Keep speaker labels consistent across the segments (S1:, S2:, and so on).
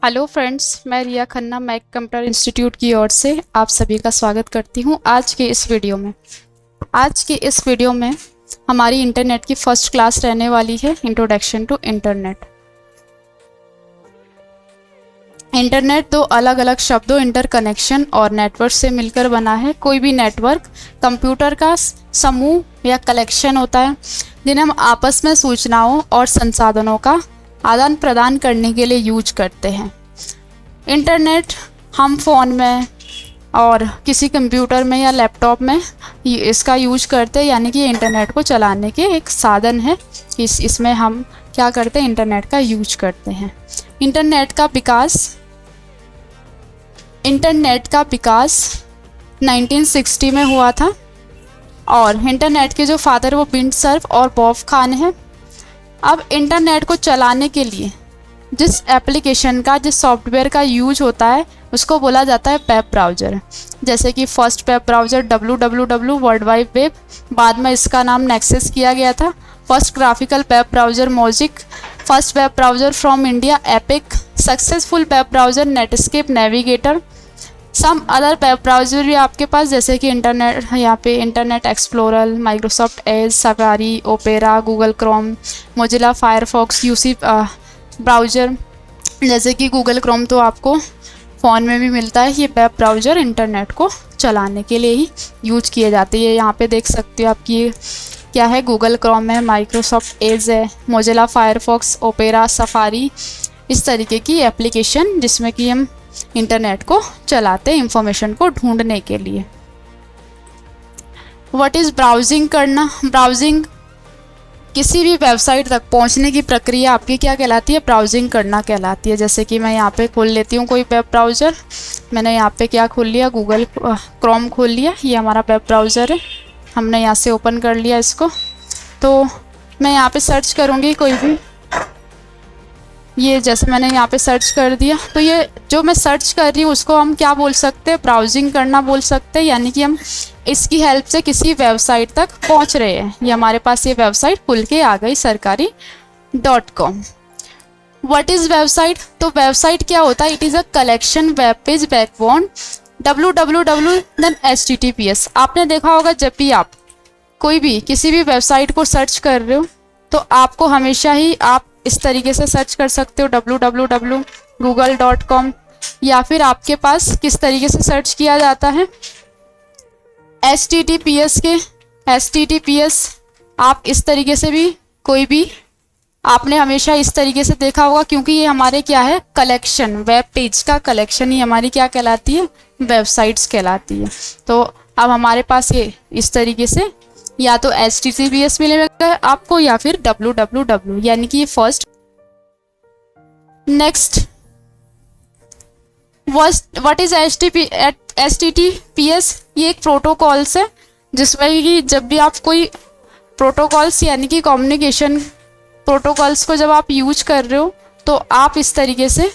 S1: Hello friends, मैं रिया Khanna Mac computer institute की ओर से आप सभी का स्वागत करती हूं आज के इस वीडियो में हमारी इंटरनेट की फर्स्ट क्लास रहने वाली है इंट्रोडक्शन टू इंटरनेट। इंटरनेट दो अलग अलग शब्दों इंटरकनेक्शन और नेटवर्क से मिलकर बना है। कोई भी नेटवर्क कंप्यूटर का समूह या कलेक्शन होता है जिन्हें हम आपस में सूचनाओं और संसाधनों का आदान प्रदान करने के लिए यूज करते हैं। इंटरनेट हम फ़ोन में और किसी कंप्यूटर में या लैपटॉप में इसका यूज करते हैं, यानी कि इंटरनेट को चलाने के एक साधन है। इसमें हम क्या करते हैं, इंटरनेट का यूज करते हैं। इंटरनेट का विकास 1960 में हुआ था और इंटरनेट के जो फादर वो बिंट सर्फ और बॉब खान हैं। अब इंटरनेट को चलाने के लिए जिस एप्लीकेशन का, जिस सॉफ्टवेयर का यूज होता है उसको बोला जाता है वेब ब्राउज़र। जैसे कि first web browser www world wide web, बाद में इसका नाम नेक्सस किया गया था। First graphical web browser Mosaic, first web browser from India Epic, successful web browser Netscape Navigator, some other web browser भी आपके पास जैसे कि यहाँ पे Internet Explorer, Microsoft Edge, Safari, Opera, Google Chrome, Mozilla Firefox, UC browser. जैसे कि Google Chrome तो आपको फ़ोन में भी मिलता है। ये वेब ब्राउज़र इंटरनेट को चलाने के लिए ही यूज किए जाते हैं। यहाँ पे देख सकते हो आपकी क्या है, गूगल क्रोम है, माइक्रोसॉफ्ट एज है, मोजिला फायरफॉक्स, ओपेरा, सफारी, इस तरीके की एप्लीकेशन जिसमें कि हम इंटरनेट को चलाते हैं इंफॉर्मेशन को ढूंढने के लिए। व्हाट इज़ ब्राउजिंग करना? ब्राउजिंग किसी भी वेबसाइट तक पहुंचने की प्रक्रिया आपकी क्या कहलाती है? ब्राउजिंग करना कहलाती है। जैसे कि मैं यहाँ पे खोल लेती हूँ कोई वेब ब्राउज़र। मैंने यहाँ पे क्या खोल लिया, गूगल क्रोम खोल लिया। ये हमारा वेब ब्राउज़र है, हमने यहाँ से ओपन कर लिया इसको। तो मैं यहाँ पे सर्च करूँगी कोई भी, ये जैसे मैंने यहाँ पे सर्च कर दिया तो ये जो मैं सर्च कर रही हूँ उसको हम क्या बोल सकते हैं? ब्राउजिंग करना बोल सकते हैं। यानी कि हम इसकी हेल्प से किसी वेबसाइट तक पहुँच रहे हैं। ये हमारे पास ये वेबसाइट खुल के आ गई सरकारी.com। What is website? तो वेबसाइट क्या होता है? It is a collection web page backbone www then https। आपने देखा होगा जब भी आप कोई भी किसी भी वेबसाइट को सर्च कर रहे हो तो आपको हमेशा ही आप इस तरीके से सर्च कर सकते हो www.google.com, या फिर आपके पास किस तरीके से सर्च किया जाता है https आप इस तरीके से भी कोई भी आपने हमेशा इस तरीके से देखा होगा, क्योंकि ये हमारे क्या है, कलेक्शन, वेब पेज का कलेक्शन ही हमारी क्या कहलाती है, वेबसाइट्स कहलाती है। तो अब हमारे पास ये इस तरीके से या तो https मिलेगा आपको या फिर www, यानी कि ये first. Next, what is https? ये एक प्रोटोकॉल्स है जिसमें कि जब भी आप कोई प्रोटोकॉल्स यानी कि कम्युनिकेशन प्रोटोकॉल्स को जब आप यूज कर रहे हो तो आप इस तरीके से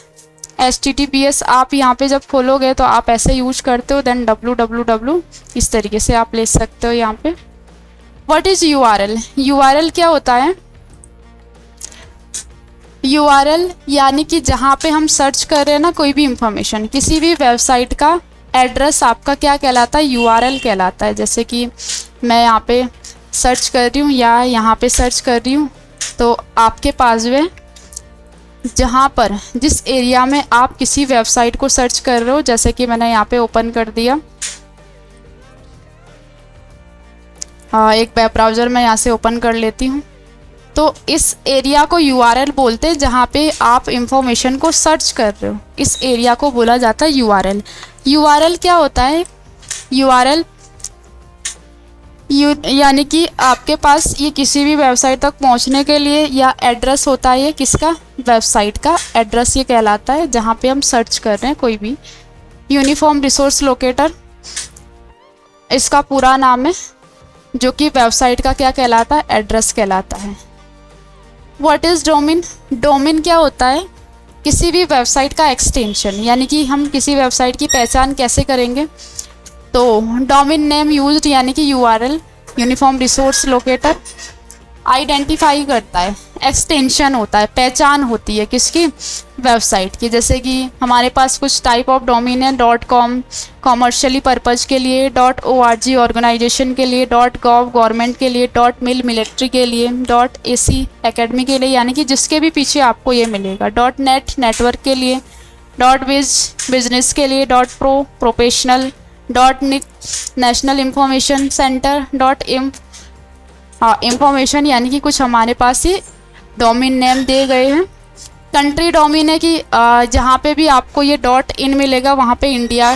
S1: https आप यहाँ पे जब खोलोगे तो आप ऐसे यूज करते हो, देन www इस तरीके से आप ले सकते हो यहाँ पे। What is URL? URL क्या होता है? URL यानी कि जहाँ पे हम सर्च कर रहे हैं ना कोई भी इंफॉर्मेशन, किसी भी वेबसाइट का एड्रेस आपका क्या कहलाता है? URL कहलाता है। जैसे कि मैं यहाँ पे सर्च कर रही हूँ या यहाँ पे सर्च कर रही हूँ तो आपके पास में जहाँ पर जिस एरिया में आप किसी वेबसाइट को सर्च कर रहे हो, जैसे कि मैंने यहाँ पे ओपन कर दिया एक वेब ब्राउज़र मैं यहाँ से ओपन कर लेती हूँ, तो इस एरिया को URL बोलते हैं जहाँ पे आप इंफॉर्मेशन को सर्च कर रहे हो। इस एरिया को बोला जाता है URL। URL क्या होता है? URL यानी कि आपके पास ये किसी भी वेबसाइट तक पहुँचने के लिए या एड्रेस होता है, ये किसका, वेबसाइट का एड्रेस ये कहलाता है जहाँ पे हम सर्च कर रहे हैं कोई भी। यूनिफॉर्म रिसोर्स लोकेटर इसका पूरा नाम है, जो कि वेबसाइट का क्या कहलाता है, एड्रेस कहलाता है। What is domain? डोमेन क्या होता है? किसी भी वेबसाइट का एक्सटेंशन, यानी कि हम किसी वेबसाइट की पहचान कैसे करेंगे? तो डोमेन नेम यूज्ड यानी कि URL, uniform resource locator identify करता है, एक्सटेंशन होता है, पहचान होती है किसकी, वेबसाइट की। जैसे कि हमारे पास कुछ टाइप ऑफ डोमेन है, .com कॉमर्शियली पर्पज़ के लिए, .org ऑर्गेनाइजेशन के लिए, .gov गवर्नमेंट के लिए, .mil मिलिट्री के लिए, .ac एकेडमी के लिए, यानी कि जिसके भी पीछे आपको ये मिलेगा, .net नेटवर्क के लिए, .biz बिजनेस के लिए, .pro professional, .nic national information centre, .in information, यानी कि कुछ हमारे पास ये डोमेन नेम दिए गए हैं। कंट्री डोमेन है कि जहाँ पे भी आपको ये .in मिलेगा वहाँ पे इंडिया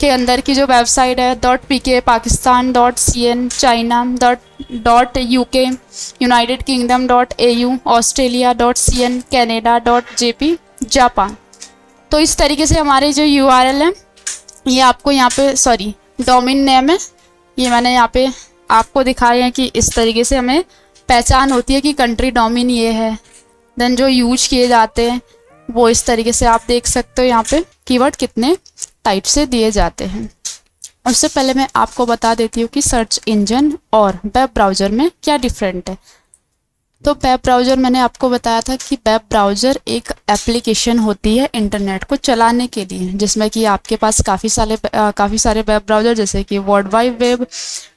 S1: के अंदर की जो वेबसाइट है, .pk Pakistan, .cn China, .uk United kingdom, .au Australia, .cn Canada, .jp Japan. तो इस तरीके से हमारे जो URL है ये आपको यहाँ पे, सॉरी डोमेन नेम है, ये मैंने यहाँ पे आपको दिखाए हैं कि इस तरीके से हमें पहचान होती है कि कंट्री डोमेन ये है। देन जो यूज किए जाते हैं वो इस तरीके से आप देख सकते हो यहाँ पे कीवर्ड कितने टाइप से दिए जाते हैं। उससे पहले मैं आपको बता देती हूँ कि सर्च इंजन और वेब ब्राउज़र में क्या डिफरेंट है। तो वेब ब्राउज़र मैंने आपको बताया था कि वेब ब्राउज़र एक एप्लीकेशन होती है इंटरनेट को चलाने के लिए, जिसमें कि आपके पास काफ़ी सारे वेब ब्राउज़र, जैसे कि वर्ल्ड वाइड वेब,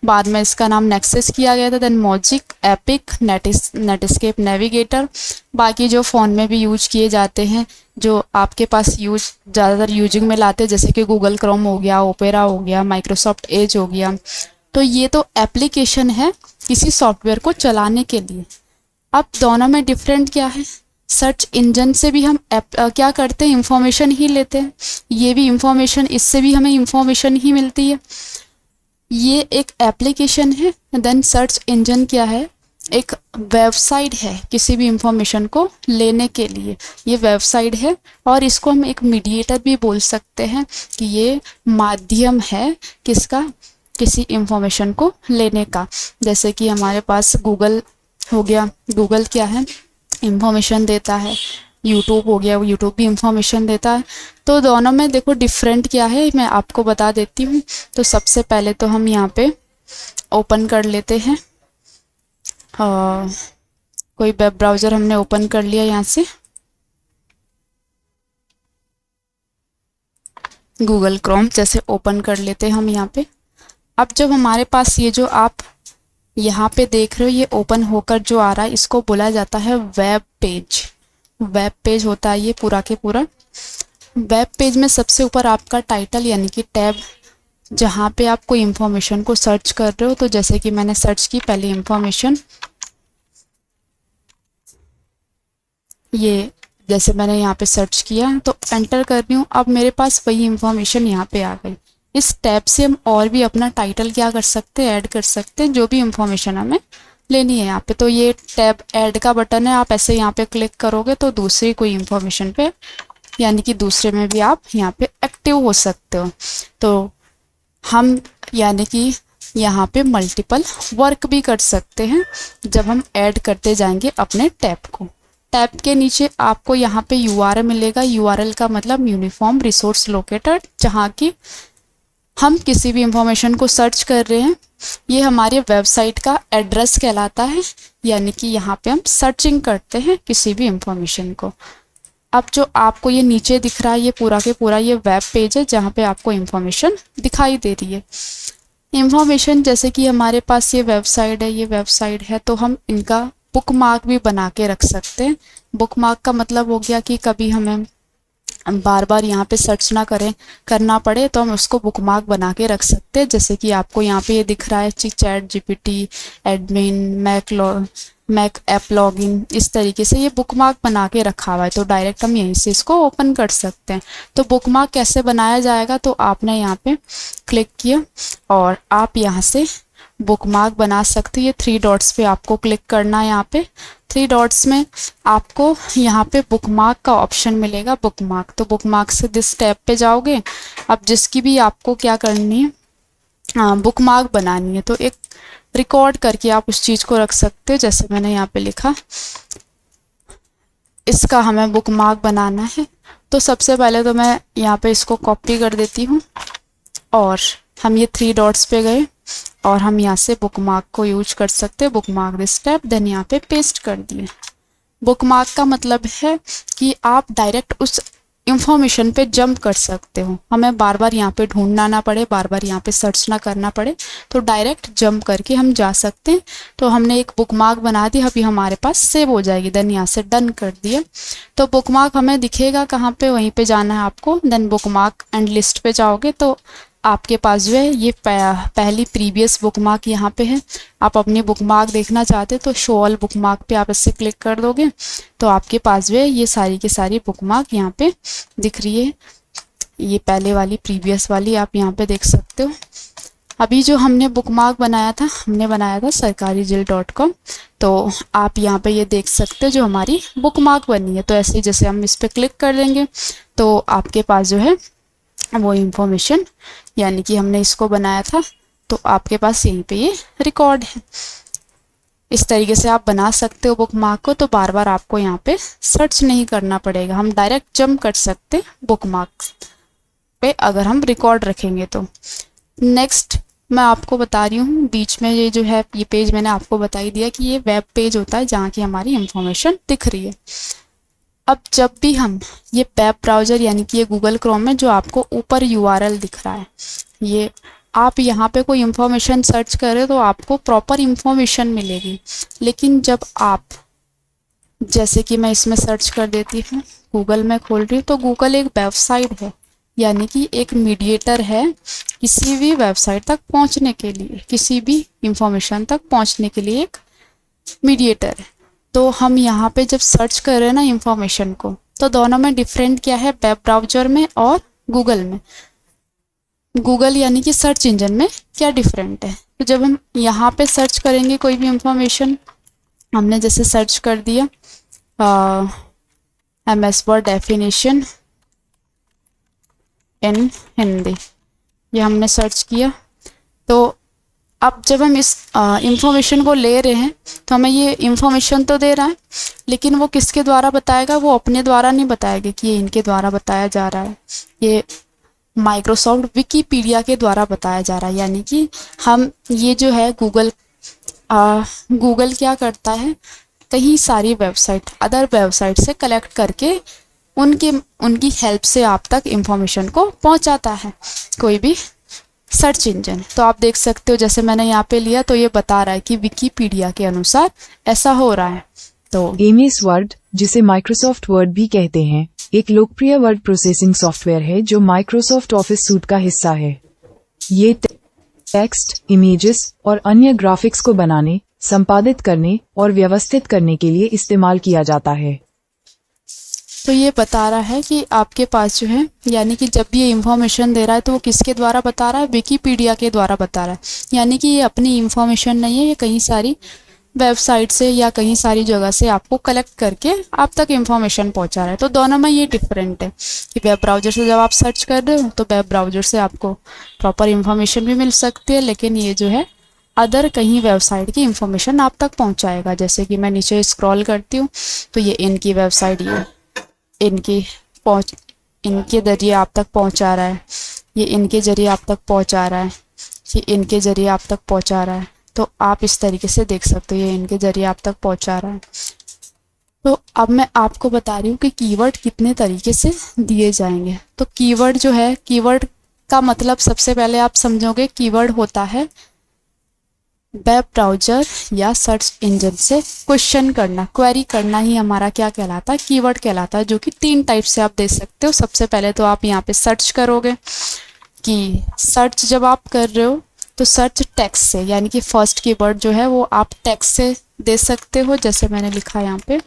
S1: बाद में इसका नाम नेक्सस किया गया था, then Mosaic, Epic, Netscape, Navigator, बाकी जो फ़ोन में भी यूज किए जाते हैं, जो आपके पास ज़्यादातर यूजिंग में लाते हैं, जैसे कि गूगल क्रोम हो गया, ओपेरा हो गया, माइक्रोसॉफ्ट एज हो गया। तो ये तो एप्लीकेशन है किसी सॉफ्टवेयर को चलाने के लिए। अब दोनों में डिफरेंट क्या है, सर्च इंजन से भी हम क्या करते हैं, इंफॉर्मेशन ही लेते हैं, ये भी इंफॉर्मेशन, इससे भी हमें इंफॉर्मेशन ही मिलती है। ये एक एप्लीकेशन है। देन सर्च इंजन क्या है, एक वेबसाइट है किसी भी इंफॉर्मेशन को लेने के लिए, ये वेबसाइट है। और इसको हम एक मीडिएटर भी बोल सकते हैं कि ये माध्यम है किसका, किसी इंफॉर्मेशन को लेने का। जैसे कि हमारे पास गूगल हो गया, गूगल क्या है, इंफॉर्मेशन देता है। यूट्यूब हो गया, वो यूट्यूब भी इंफॉर्मेशन देता है। तो दोनों में देखो डिफरेंट क्या है, मैं आपको बता देती हूँ। तो सबसे पहले तो हम यहाँ पे ओपन कर लेते हैं, कोई वेब ब्राउज़र हमने ओपन कर लिया, यहाँ से गूगल क्रोम जैसे ओपन कर लेते हैं हम यहाँ पे। अब जब हमारे पास ये जो आप यहाँ पे देख रहे हो, ये ओपन होकर जो आ रहा है, इसको बोला जाता है वेब पेज। वेब पेज होता है ये पूरा के पूरा। वेब पेज में सबसे ऊपर आपका टाइटल यानी कि टैब, जहाँ पे आप कोई इंफॉर्मेशन को सर्च कर रहे हो। तो जैसे कि मैंने सर्च की पहले इंफॉर्मेशन, ये जैसे मैंने यहाँ पे सर्च किया तो एंटर कर रही हूँ, अब मेरे पास वही इंफॉर्मेशन यहाँ पे आ गई। इस टैब से हम और भी अपना टाइटल क्या कर सकते हैं, ऐड कर सकते हैं, जो भी इंफॉर्मेशन हमें लेनी है यहाँ पे। तो ये टैब ऐड का बटन है, आप ऐसे यहाँ पे क्लिक करोगे तो दूसरी कोई इंफॉर्मेशन पे, यानी कि दूसरे में भी आप यहाँ पे एक्टिव हो सकते हो। तो हम यानी कि यहाँ पे मल्टीपल वर्क भी कर सकते हैं जब हम ऐड करते जाएंगे अपने टैब को। टैब के नीचे आपको यहाँ पे URL मिलेगा। URL का मतलब यूनिफॉर्म रिसोर्स लोकेटर, जहाँ की हम किसी भी इंफॉर्मेशन को सर्च कर रहे हैं, ये हमारी वेबसाइट का एड्रेस कहलाता है। यानी कि यहाँ पे हम सर्चिंग करते हैं किसी भी इंफॉर्मेशन को। अब जो आपको ये नीचे दिख रहा है, ये पूरा के पूरा ये वेब पेज है जहाँ पे आपको इंफॉर्मेशन दिखाई दे रही है। इंफॉर्मेशन जैसे कि हमारे पास ये वेबसाइट है, ये वेबसाइट है, तो हम इनका बुकमार्क भी बना के रख सकते हैं। बुकमार्क का मतलब हो गया कि कभी हमें बार बार यहाँ पे सर्च ना करना पड़े, तो हम उसको बुकमार्क बना के रख सकते हैं। जैसे कि आपको यहाँ पे ये दिख रहा है chat GPT, admin, Mac app login, इस तरीके से ये बुकमार्क बना के रखा हुआ है। तो डायरेक्ट हम यहीं से इसको ओपन कर सकते हैं। तो बुकमार्क कैसे बनाया जाएगा, तो आपने यहाँ पे क्लिक किया और आप यहाँ से बुकमार्क बना सकते हैं। ये 3 डॉट्स पे आपको क्लिक करना है। यहाँ पे 3 डॉट्स में आपको यहाँ पे बुकमार्क का ऑप्शन मिलेगा, बुकमार्क। तो बुकमार्क से दिस टैब पे जाओगे। अब जिसकी भी आपको क्या करनी है, बुकमार्क बनानी है, तो एक रिकॉर्ड करके आप उस चीज़ को रख सकते हो। जैसे मैंने यहाँ पे लिखा, इसका हमें बुकमार्क बनाना है। तो सबसे पहले तो मैं यहाँ पे इसको कॉपी कर देती हूँ और हम ये 3 डॉट्स पे गए और हम यहाँ से बुकमार्क को यूज कर सकते हैं, बुकमार्क दिस टैब। देन यहाँ पे पेस्ट कर दिए। बुकमार्क का मतलब है कि आप डायरेक्ट उस इंफॉर्मेशन पे जंप कर सकते हो, हमें बार बार यहाँ पे ढूंढना ना पड़े, बार बार यहाँ पे सर्च ना करना पड़े, तो डायरेक्ट जंप करके हम जा सकते हैं। तो हमने एक बुकमार्क बना दी, अभी हमारे पास सेव हो जाएगी, देन यहाँ से डन कर दिया। तो बुकमार्क हमें दिखेगा कहाँ पे, वहीं पे जाना है आपको, देन बुकमार्क एंड लिस्ट पे जाओगे तो आपके पास जो है ये पहली प्रीवियस बुकमार्क यहाँ पे है। आप अपनी बुकमार्क देखना चाहते तो शो ऑल बुकमार्क पे आप इससे क्लिक कर दोगे तो आपके पास जो है ये सारी की सारी बुकमार्क यहाँ पे दिख रही है। ये पहले वाली प्रीवियस वाली आप यहाँ पे देख सकते हो। अभी जो हमने बुकमार्क बनाया था, हमने बनाया था sarkarijil.com, तो आप यहाँ पे ये देख सकते हो जो हमारी बुकमार्क बनी है। तो ऐसे जैसे हम इस पर क्लिक कर देंगे तो आपके पास जो है वो इंफॉर्मेशन, यानी कि हमने इसको बनाया था तो आपके पास यहीं पे ये रिकॉर्ड है। इस तरीके से आप बना सकते हो बुकमार्क को, तो बार बार आपको यहाँ पे सर्च नहीं करना पड़ेगा, हम डायरेक्ट जंप कर सकते बुकमार्क पे अगर हम रिकॉर्ड रखेंगे तो। नेक्स्ट मैं आपको बता रही हूँ, बीच में ये जो है ये पेज मैंने आपको बता ही दिया कि ये वेब पेज होता है जहाँ की हमारी इंफॉर्मेशन दिख रही है। अब जब भी हम ये वेब ब्राउज़र यानी कि ये गूगल क्रोम में जो आपको ऊपर URL दिख रहा है, ये आप यहाँ पे कोई इंफॉर्मेशन सर्च करें तो आपको प्रॉपर इंफॉर्मेशन मिलेगी। लेकिन जब आप, जैसे कि मैं इसमें सर्च कर देती हूँ, गूगल में खोल रही हूँ, तो गूगल एक वेबसाइट है, यानी कि एक मीडिएटर है किसी भी वेबसाइट तक पहुँचने के लिए, किसी भी इंफॉर्मेशन तक पहुँचने के लिए एक मीडिएटर है। तो हम यहाँ पे जब सर्च कर रहे हैं ना इंफॉर्मेशन को, तो दोनों में डिफरेंट क्या है, वेब ब्राउज़र में और गूगल में। गूगल यानी कि सर्च इंजन में क्या डिफरेंट है, तो जब हम यहाँ पे सर्च करेंगे कोई भी इंफॉर्मेशन, हमने जैसे सर्च कर दिया MS word definition in Hindi, ये हमने सर्च किया। तो अब जब हम इस इंफॉर्मेशन को ले रहे हैं तो हमें ये इंफॉर्मेशन तो दे रहा है, लेकिन वो किसके द्वारा बताएगा, वो अपने द्वारा नहीं बताएगा कि ये इनके द्वारा बताया जा रहा है, ये माइक्रोसॉफ्ट विकीपीडिया के द्वारा बताया जा रहा है। यानी कि हम ये जो है गूगल क्या करता है, कई सारी वेबसाइट अदर वेबसाइट से कलेक्ट करके उनकी हेल्प से आप तक इंफॉर्मेशन को पहुंचाता है, कोई भी सर्च इंजन। तो आप देख सकते हो जैसे मैंने यहाँ पे लिया तो ये बता रहा है कि विकीपीडिया के अनुसार ऐसा हो रहा है। तो
S2: MS वर्ड, जिसे माइक्रोसॉफ्ट वर्ड भी कहते हैं, एक लोकप्रिय वर्ड प्रोसेसिंग सॉफ्टवेयर है जो माइक्रोसॉफ्ट ऑफिस सूट का हिस्सा है। ये टेक्स्ट, इमेजेस और अन्य ग्राफिक्स को बनाने, संपादित करने और व्यवस्थित करने के लिए इस्तेमाल किया जाता है।
S1: तो ये बता रहा है कि आपके पास जो है, यानी कि जब भी ये इंफॉर्मेशन दे रहा है तो वो किसके द्वारा बता रहा है, विकीपीडिया के द्वारा बता रहा है। यानी कि ये अपनी इंफॉर्मेशन नहीं है, ये कहीं सारी वेबसाइट से या कहीं सारी जगह से आपको कलेक्ट करके आप तक इंफॉर्मेशन पहुंचा रहा है। तो दोनों में ये डिफरेंट है कि वेब ब्राउज़र से जब आप सर्च कर रहे हो तो वेब ब्राउज़र से आपको प्रॉपर इंफॉर्मेशन भी मिल सकती है, लेकिन ये जो है अदर कहीं वेबसाइट की इंफॉर्मेशन आप तक पहुंचाएगा। जैसे कि मैं नीचे स्क्रॉल करती हूँ तो ये इनकी वेबसाइट, ये इनके जरिए आप तक पहुंचा रहा है, ये इनके जरिए आप तक पहुंचा रहा है, ये इनके जरिए आप तक पहुंचा रहा है। तो आप इस तरीके से देख सकते हो ये इनके जरिए आप तक पहुंचा रहा है। तो अब मैं आपको बता रही हूँ कि कीवर्ड कितने तरीके से दिए जाएंगे। तो कीवर्ड जो है, कीवर्ड का मतलब सबसे पहले आप समझोगे, कीवर्ड होता है वेब ब्राउज़र या सर्च इंजन से क्वेश्चन करना, क्वेरी करना ही हमारा क्या कहलाता है, कीवर्ड कहलाता है, जो कि 3 टाइप से आप दे सकते हो। सबसे पहले तो आप यहाँ पे सर्च करोगे, कि सर्च जब आप कर रहे हो तो सर्च टेक्स्ट से, यानी कि फर्स्ट कीवर्ड जो है वो आप टेक्स्ट से दे सकते हो। जैसे मैंने लिखा यहाँ पे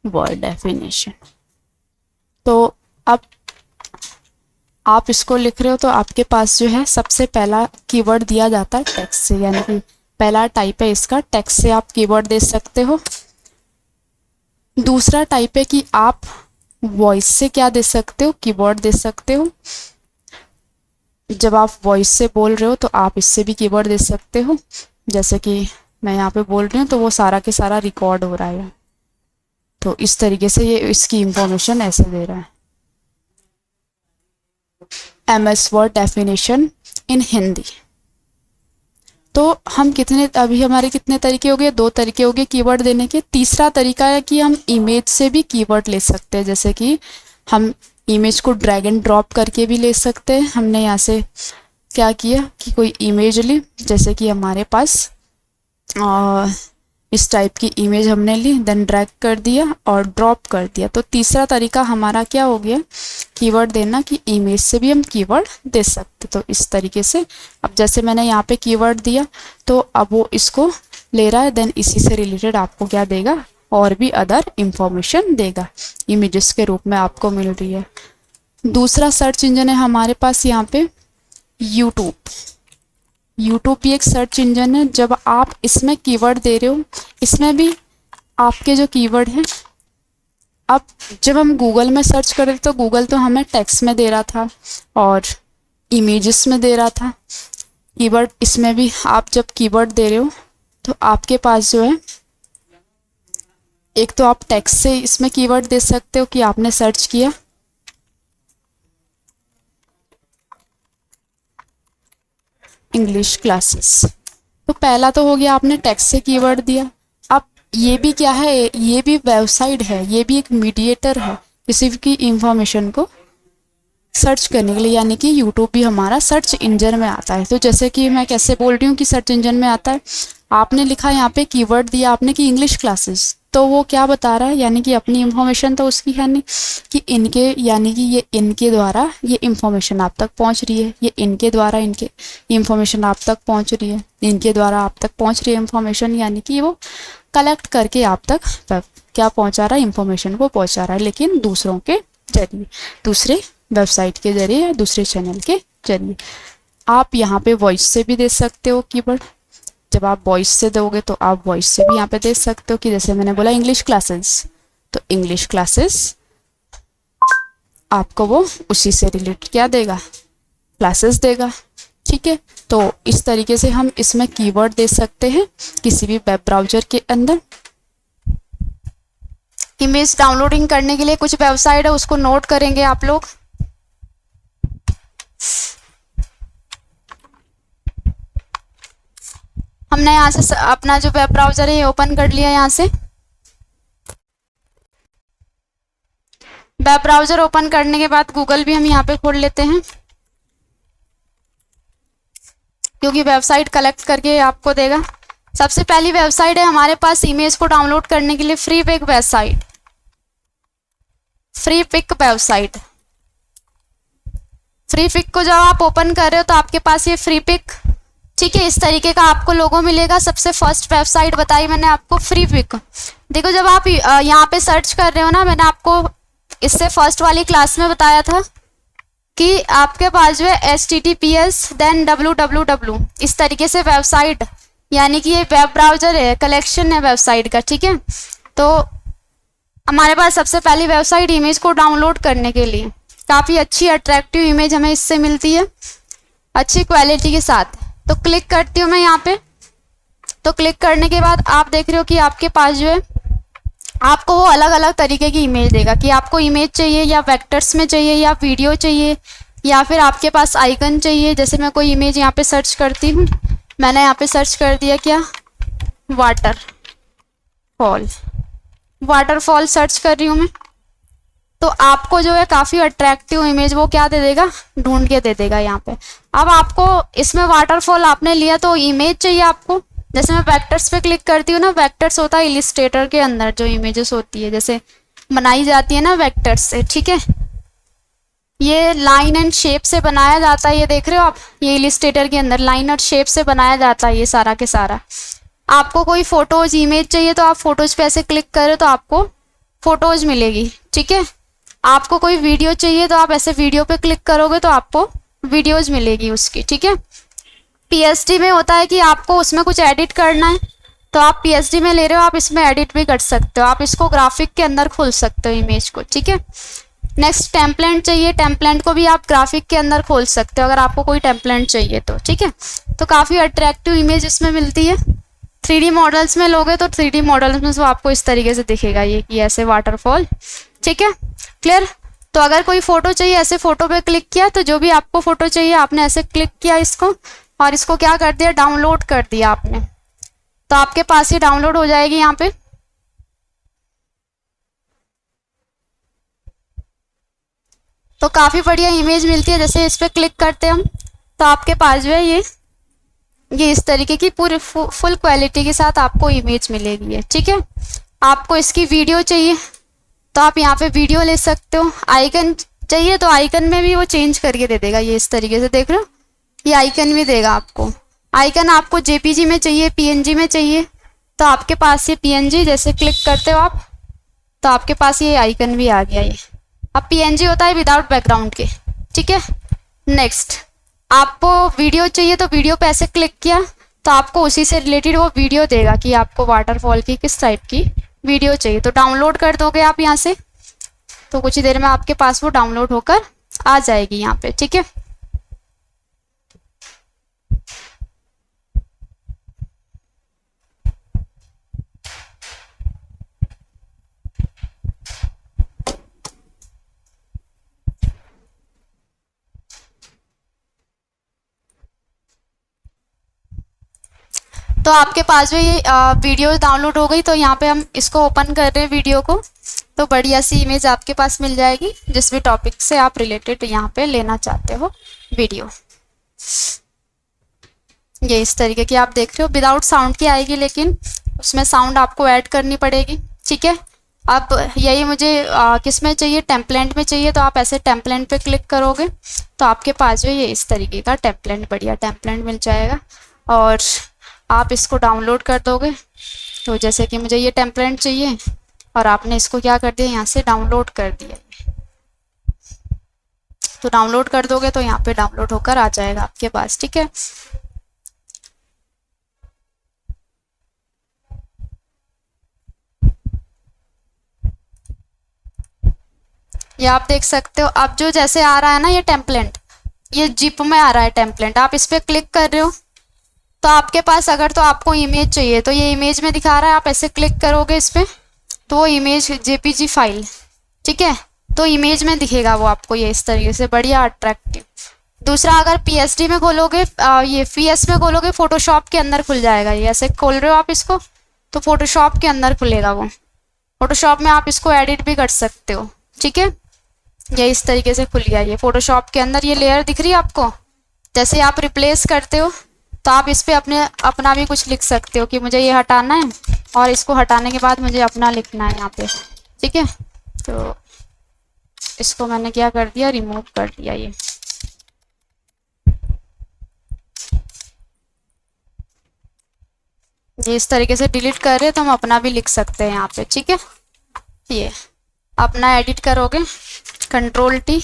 S1: वर्ड डेफिनेशन, तो अब आप इसको लिख रहे हो तो आपके पास जो है सबसे पहला कीवर्ड दिया जाता है टेक्स्ट से, यानी कि पहला टाइप है इसका, टेक्स्ट से आप कीवर्ड दे सकते हो। दूसरा टाइप है कि आप वॉइस से क्या दे सकते हो, कीवर्ड दे सकते हो। जब आप वॉइस से बोल रहे हो तो आप इससे भी कीवर्ड दे सकते हो। जैसे कि मैं यहाँ पे बोल रही हूँ तो वो सारा के सारा रिकॉर्ड हो रहा है, तो इस तरीके से ये इसकी इंफॉर्मेशन ऐसे दे रहा है। MS word definition in Hindi, तो हम अभी हमारे कितने तरीके हो गए, 2 तरीके हो गए कीवर्ड देने के। तीसरा तरीका है कि हम इमेज से भी कीवर्ड ले सकते हैं, जैसे कि हम इमेज को ड्रैग एंड ड्रॉप करके भी ले सकते हैं। हमने यहाँ से क्या किया कि कोई इमेज ली, जैसे कि हमारे पास इस टाइप की इमेज हमने ली, देन ड्रैग कर दिया और ड्रॉप कर दिया। तो तीसरा तरीका हमारा क्या हो गया कीवर्ड देना, कि इमेज से भी हम कीवर्ड दे सकते। तो इस तरीके से अब जैसे मैंने यहाँ पे कीवर्ड दिया तो अब वो इसको ले रहा है, देन इसी से रिलेटेड आपको क्या देगा, और भी अदर इंफॉर्मेशन देगा, इमेजेस के रूप में आपको मिल रही है। दूसरा सर्च इंजन है हमारे पास यहाँ पे यूट्यूब। यूट्यूब भी एक सर्च इंजन है। जब आप इसमें कीवर्ड दे रहे हो, इसमें भी आपके जो कीवर्ड हैं, अब जब हम गूगल में सर्च कर रहे थे तो गूगल तो हमें टेक्स्ट में दे रहा था और इमेजेस में दे रहा था कीवर्ड। इसमें भी आप जब कीवर्ड दे रहे हो तो आपके पास जो है, एक तो आप टेक्स्ट से इसमें कीवर्ड दे सकते हो कि आपने सर्च किया, इंग्लिश क्लासेस, तो पहला तो हो गया आपने टेक्स्ट से कीवर्ड दिया। अब ये भी क्या है, ये भी वेबसाइट है, ये भी एक मीडिएटर है किसी की इंफॉर्मेशन को सर्च करने के लिए, यानी कि यूट्यूब भी हमारा सर्च इंजन में आता है। तो जैसे कि मैं कैसे बोल रही हूँ कि सर्च इंजन में आता है, आपने लिखा यहाँ पे कीवर्ड दिया आपने कि इंग्लिश क्लासेस, तो वो क्या बता रहा है, यानी कि अपनी इंफॉर्मेशन तो उसकी है नहीं कि इनके, यानी कि ये इनके द्वारा ये इंफॉर्मेशन आप तक पहुँच रही है, ये इनके द्वारा इनके इंफॉर्मेशन आप तक पहुँच रही है, इनके द्वारा आप तक पहुँच रही है इंफॉर्मेशन, यानी कि वो कलेक्ट करके आप तक क्या पहुँचा रहा है, इंफॉर्मेशन को पहुँचा रहा है, लेकिन दूसरों के जरिए, दूसरे वेबसाइट के जरिए या दूसरे चैनल के जरिए। आप यहाँ पे वॉइस से भी दे सकते हो कीवर्ड। जब आप वॉइस से दोगे तो आप वॉइस से भी यहाँ पे दे सकते हो कि जैसे मैंने बोला इंग्लिश क्लासेस, तो इंग्लिश क्लासेस आपको वो उसी से रिलेटेड क्या देगा, क्लासेस देगा। ठीक है, तो इस तरीके से हम इसमें कीवर्ड दे सकते हैं किसी भी वेब ब्राउजर के अंदर। इमेज डाउनलोडिंग करने के लिए कुछ वेबसाइट है, उसको नोट करेंगे आप लोग। हमने यहाँ से अपना जो वेब ब्राउजर है ये ओपन कर लिया। यहाँ से वेब ब्राउजर ओपन करने के बाद गूगल भी हम यहाँ पे खोल लेते हैं, क्योंकि वेबसाइट कलेक्ट करके आपको देगा। सबसे पहली वेबसाइट है हमारे पास इमेज को डाउनलोड करने के लिए Freepik website, Freepik website. Freepik को जब आप ओपन कर रहे हो तो आपके पास ये फ्री पिक, ठीक है, इस तरीके का आपको लोगो मिलेगा। सबसे फर्स्ट वेबसाइट बताई मैंने आपको फ्री पिक। देखो जब आप यहाँ पे सर्च कर रहे हो ना, मैंने आपको इससे फर्स्ट वाली क्लास में बताया था कि आपके पास जो है HTTPS देन www इस तरीके से वेबसाइट, यानी कि ये वेब ब्राउजर है, कलेक्शन है वेबसाइट का। ठीक है, तो हमारे पास सबसे पहली वेबसाइट इमेज को डाउनलोड करने के लिए, काफ़ी अच्छी अट्रैक्टिव इमेज हमें इससे मिलती है अच्छी क्वालिटी के साथ। तो क्लिक करती हूँ मैं यहाँ पे। तो क्लिक करने के बाद आप देख रहे हो कि आपके पास जो है आपको वो अलग अलग तरीके की इमेज देगा कि आपको इमेज चाहिए या वेक्टर्स में चाहिए या वीडियो चाहिए या फिर आपके पास आइकन चाहिए। जैसे मैं कोई इमेज यहाँ पे सर्च करती हूँ, मैंने यहाँ पे सर्च कर दिया क्या, वाटरफॉल, वाटरफॉल सर्च कर रही हूँ मैं, तो आपको जो है काफ़ी अट्रैक्टिव इमेज वो क्या दे देगा, ढूंढ के दे देगा यहाँ पे। अब आपको इसमें वाटरफॉल आपने लिया तो इमेज चाहिए आपको। जैसे मैं वेक्टर्स पे क्लिक करती हूँ ना, वेक्टर्स होता है इलिस्ट्रेटर के अंदर जो इमेजेस होती है, जैसे बनाई जाती है ना वेक्टर्स से। ठीक है, ये लाइन एंड शेप से बनाया जाता है, ये देख रहे हो आप, ये इलिस्ट्रेटर के अंदर लाइन और शेप से बनाया जाता है ये सारा के सारा। आपको कोई फोटोज इमेज चाहिए तो आप फोटोज पे ऐसे क्लिक करो तो आपको फोटोज मिलेगी। ठीक है, आपको कोई वीडियो चाहिए तो आप ऐसे वीडियो पे क्लिक करोगे तो आपको वीडियोज मिलेगी उसकी। ठीक है, PSD में होता है कि आपको उसमें कुछ एडिट करना है तो आप PSD में ले रहे हो, आप इसमें एडिट भी कर सकते हो, आप इसको ग्राफिक के अंदर खोल सकते हो इमेज को। ठीक है, नेक्स्ट टेम्पलेट चाहिए, टेम्पलेट को भी आप ग्राफिक के अंदर खोल सकते हो अगर आपको कोई टेम्पलेट चाहिए तो। ठीक है, तो काफ़ी अट्रैक्टिव इमेज इसमें मिलती है। 3D मॉडल्स में लोगे तो 3D मॉडल्स में तो आपको इस तरीके से दिखेगा ये कि ऐसे वाटरफॉल। ठीक है, क्लियर। तो अगर कोई फोटो चाहिए, ऐसे फोटो पे क्लिक किया तो जो भी आपको फोटो चाहिए आपने ऐसे क्लिक किया इसको और इसको क्या कर दिया, डाउनलोड कर दिया आपने, तो आपके पास ये डाउनलोड हो जाएगी यहाँ पे। तो काफ़ी बढ़िया इमेज मिलती है। जैसे इस पर क्लिक करते हैं हम, तो आपके पास जो है ये इस तरीके की पूरी फुल क्वालिटी के साथ आपको इमेज मिलेगी है। ठीक है, आपको इसकी वीडियो चाहिए तो आप यहाँ पे वीडियो ले सकते हो। आइकन चाहिए तो आइकन में भी वो चेंज करके दे देगा, ये इस तरीके से देख रहे हो, ये आइकन भी देगा आपको। आइकन आपको जेपीजी में चाहिए, पीएनजी में चाहिए, तो आपके पास ये पीएनजी जैसे क्लिक करते हो आप, तो आपके पास ये आइकन भी आ गया। ये अब पीएनजी होता है विदाउट बैकग्राउंड के। ठीक है, नेक्स्ट आपको वीडियो चाहिए तो वीडियो पे ऐसे क्लिक किया तो आपको उसी से रिलेटेड वो वीडियो देगा कि आपको वाटरफॉल की किस टाइप की वीडियो चाहिए, तो डाउनलोड कर दोगे आप यहाँ से, तो कुछ ही देर में आपके पास वो डाउनलोड होकर आ जाएगी यहाँ पे। ठीक है, तो आपके पास जो ये वीडियो डाउनलोड हो गई, तो यहाँ पे हम इसको ओपन कर रहे हैं वीडियो को, तो बढ़िया सी इमेज आपके पास मिल जाएगी जिस भी टॉपिक से आप रिलेटेड यहाँ पे लेना चाहते हो वीडियो। ये इस तरीके की आप देख रहे हो, विदाउट साउंड की आएगी, लेकिन उसमें साउंड आपको ऐड करनी पड़ेगी। ठीक है, अब यही मुझे किस में चाहिए, टेम्पलेट में चाहिए, तो आप ऐसे टेम्पलेट पे क्लिक करोगे तो आपके पास जो ये इस तरीके का टेम्पलेट, बढ़िया टेम्पलेट मिल जाएगा और आप इसको डाउनलोड कर दोगे। तो जैसे कि मुझे ये टेम्पलेट चाहिए और आपने इसको क्या कर दिया, यहाँ से डाउनलोड कर दिया, तो डाउनलोड कर दोगे तो यहाँ पे डाउनलोड होकर आ जाएगा आपके पास। ठीक है, ये आप देख सकते हो। अब जो जैसे आ रहा है ना ये टेम्पलेट, ये जिप में आ रहा है टेम्पलेट, आप इस पर क्लिक कर रहे हो तो आपके पास अगर तो आपको इमेज चाहिए तो ये इमेज में दिखा रहा है, आप ऐसे क्लिक करोगे इस पर तो वो इमेज जेपीजी फाइल, ठीक है, तो इमेज में दिखेगा वो आपको ये इस तरीके से, बढ़िया अट्रैक्टिव। दूसरा अगर पीएसडी में खोलोगे, ये पीएस में खोलोगे, फोटोशॉप के अंदर खुल जाएगा। ये ऐसे खोल रहे हो आप इसको तो फोटोशॉप के अंदर खुलेगा वो, फोटोशॉप में आप इसको एडिट भी कर सकते हो। ठीक है, ये इस तरीके से खुल गया ये फोटोशॉप के अंदर। ये लेयर दिख रही है आपको, जैसे आप रिप्लेस करते हो तो आप इस पर अपना भी कुछ लिख सकते हो कि मुझे ये हटाना है और इसको हटाने के बाद मुझे अपना लिखना है यहाँ पे। ठीक है, तो इसको मैंने क्या कर दिया, रिमूव कर दिया। ये इस तरीके से डिलीट कर रहे हैं तो हम अपना भी लिख सकते हैं यहाँ पे। ठीक है, ये अपना एडिट करोगे Ctrl+T,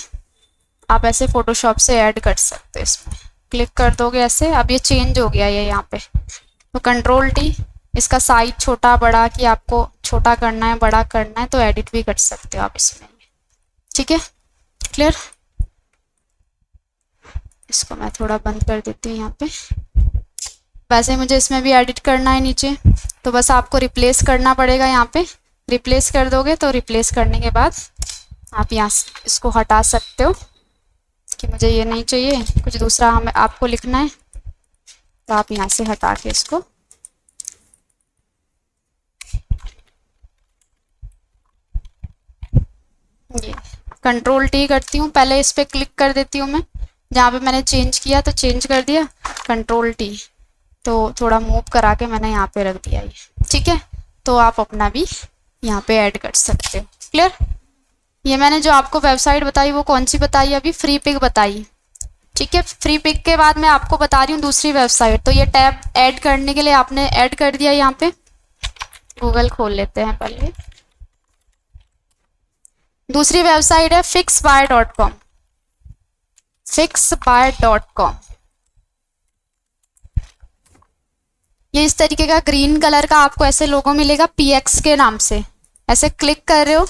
S1: आप ऐसे फोटोशॉप से ऐड कर सकते हो, इसमें क्लिक कर दोगे ऐसे। अब ये चेंज हो गया ये यहाँ पे, तो Ctrl+T, इसका साइज छोटा बड़ा कि आपको छोटा करना है बड़ा करना है तो एडिट भी कर सकते हो आप इसमें। ठीक है, क्लियर। इसको मैं थोड़ा बंद कर देती हूँ यहाँ पे। वैसे मुझे इसमें भी एडिट करना है नीचे, तो बस आपको रिप्लेस करना पड़ेगा। यहाँ पे रिप्लेस कर दोगे तो रिप्लेस करने के बाद आप यहाँ इसको हटा सकते हो कि मुझे ये नहीं चाहिए, कुछ दूसरा हमें आपको लिखना है, तो आप यहाँ से हटा के इसको ये Ctrl+T करती हूँ। पहले इस पर क्लिक कर देती हूँ मैं, जहाँ पे मैंने चेंज किया तो चेंज कर दिया, Ctrl+T, तो थोड़ा मूव करा के मैंने यहाँ पे रख दिया ये। ठीक है, तो आप अपना भी यहाँ पे ऐड कर सकते हो। क्लियर। ये मैंने जो आपको वेबसाइट बताई वो कौन सी बताई, अभी फ्री पिक बताई। ठीक है, फ्री पिक के बाद मैं आपको बता रही हूँ दूसरी वेबसाइट। तो ये टैब ऐड करने के लिए आपने ऐड कर दिया यहाँ पे, गूगल खोल लेते हैं पहले। दूसरी वेबसाइट है fixbuy.com, fixbuy.com। ये इस तरीके का ग्रीन कलर का आपको ऐसे लोगो मिलेगा PX के नाम से, ऐसे क्लिक कर रहे हो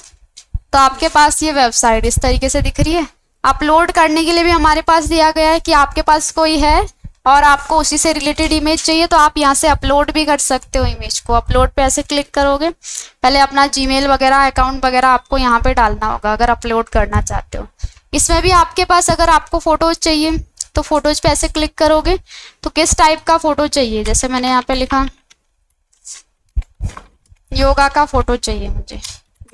S1: तो आपके पास ये वेबसाइट इस तरीके से दिख रही है। अपलोड करने के लिए भी हमारे पास दिया गया है कि आपके पास कोई है और आपको उसी से रिलेटेड इमेज चाहिए तो आप यहाँ से अपलोड भी कर सकते हो इमेज को। अपलोड पे ऐसे क्लिक करोगे, पहले अपना जीमेल वगैरह अकाउंट वगैरह आपको यहाँ पे डालना होगा अगर अपलोड करना चाहते हो। इसमें भी आपके पास अगर आपको फोटोज चाहिए तो फोटोज पे ऐसे क्लिक करोगे तो किस टाइप का फोटो चाहिए, जैसे मैंने यहाँ पे लिखा योगा का फोटो चाहिए मुझे,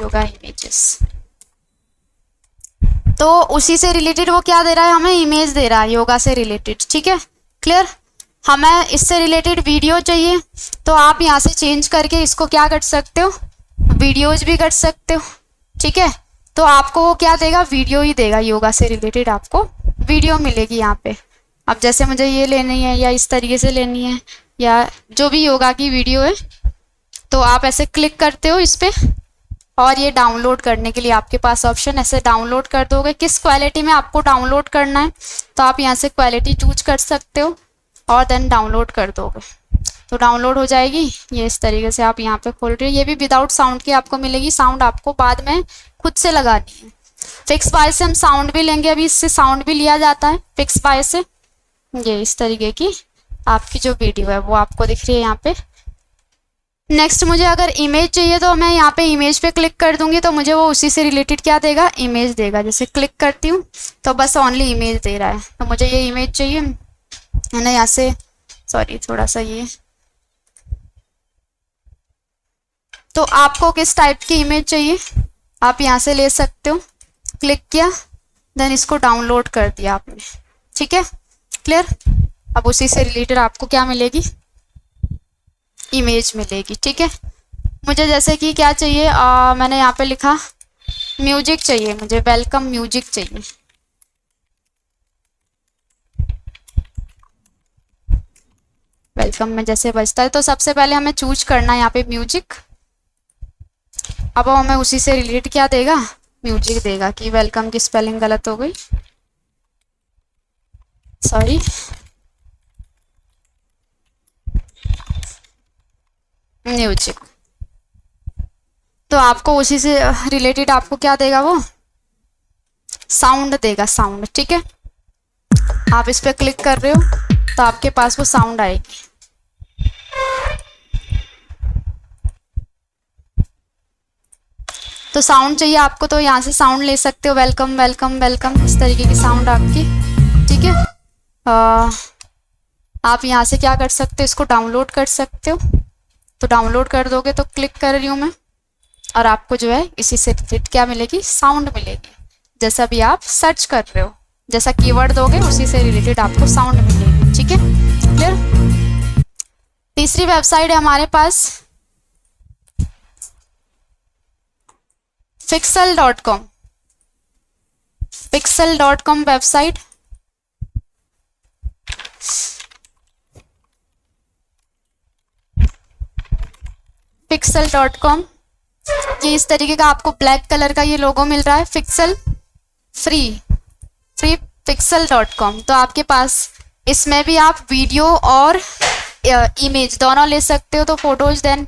S1: योगा इमेजेस, तो उसी से रिलेटेड वो क्या दे रहा है, हमें इमेज दे रहा है योगा से रिलेटेड। ठीक है, क्लियर। हमें इससे रिलेटेड वीडियो चाहिए तो आप यहाँ से चेंज करके इसको क्या कर सकते हो, वीडियोज भी कर सकते हो। ठीक है, तो आपको वो क्या देगा, वीडियो ही देगा, योगा से रिलेटेड आपको वीडियो मिलेगी यहाँ पे। अब जैसे मुझे ये लेनी है या इस तरीके से लेनी है या जो भी योगा की वीडियो है, तो आप ऐसे क्लिक करते हो इस पर और ये डाउनलोड करने के लिए आपके पास ऑप्शन, ऐसे डाउनलोड कर दोगे। किस क्वालिटी में आपको डाउनलोड करना है तो आप यहाँ से क्वालिटी चूज कर सकते हो और देन डाउनलोड कर दोगे तो डाउनलोड हो जाएगी। ये इस तरीके से आप यहाँ पे खोल रहे हो, ये भी विदाउट साउंड की आपको मिलेगी, साउंड आपको बाद में खुद से लगानी है। फिक्स बाय से हम साउंड भी लेंगे, अभी इससे साउंड भी लिया जाता है फिक्स बाय से। ये इस तरीके की आपकी जो वीडियो है वो आपको दिख रही है यहाँ पे। नेक्स्ट मुझे अगर इमेज चाहिए तो मैं यहाँ पे इमेज पे क्लिक कर दूंगी तो मुझे वो उसी से रिलेटेड क्या देगा, इमेज देगा। जैसे क्लिक करती हूँ तो बस ओनली इमेज दे रहा है, तो मुझे ये इमेज चाहिए, मैंने यहाँ से सॉरी थोड़ा सा ये, तो आपको किस टाइप की इमेज चाहिए आप यहाँ से ले सकते हो। क्लिक किया देन इसको डाउनलोड कर दिया आपने। ठीक है, क्लियर। अब उसी से रिलेटेड आपको क्या मिलेगी, इमेज मिलेगी। ठीक है, मुझे जैसे कि क्या चाहिए, मैंने यहाँ पे लिखा म्यूजिक चाहिए, मुझे वेलकम म्यूजिक चाहिए। वेलकम में जैसे बजता है तो सबसे पहले हमें चूज करना है यहाँ पे म्यूजिक। अब हमें उसी से रिलेटेड क्या देगा, म्यूजिक देगा। कि वेलकम की स्पेलिंग गलत हो गई, सॉरी, म्यूजिक। तो आपको उसी से रिलेटेड आपको क्या देगा, वो साउंड देगा, साउंड। ठीक है, आप इस पर क्लिक कर रहे हो तो आपके पास वो साउंड आएगी। तो साउंड चाहिए आपको तो यहाँ से साउंड ले सकते हो, वेलकम वेलकम वेलकम, इस तरीके की साउंड आपकी। ठीक है, आप यहाँ से क्या कर सकते हो, इसको डाउनलोड कर सकते हो। तो डाउनलोड कर दोगे तो क्लिक कर रही हूँ मैं, और आपको जो है इसी से रिलेटेड क्या मिलेगी, साउंड मिलेगी। जैसा भी आप सर्च कर रहे हो, जैसा कीवर्ड दोगे उसी से रिलेटेड आपको साउंड मिलेगी। ठीक है, क्लियर। तीसरी वेबसाइट है हमारे पास pixel.com। pixel.com वेबसाइट, pixel.com, ये इस तरीके का आपको ब्लैक कलर का ये लोगो मिल रहा है, पिक्सल फ्री pixel.com। तो आपके पास इसमें भी आप वीडियो और इमेज दोनों ले सकते हो, तो फोटोज देन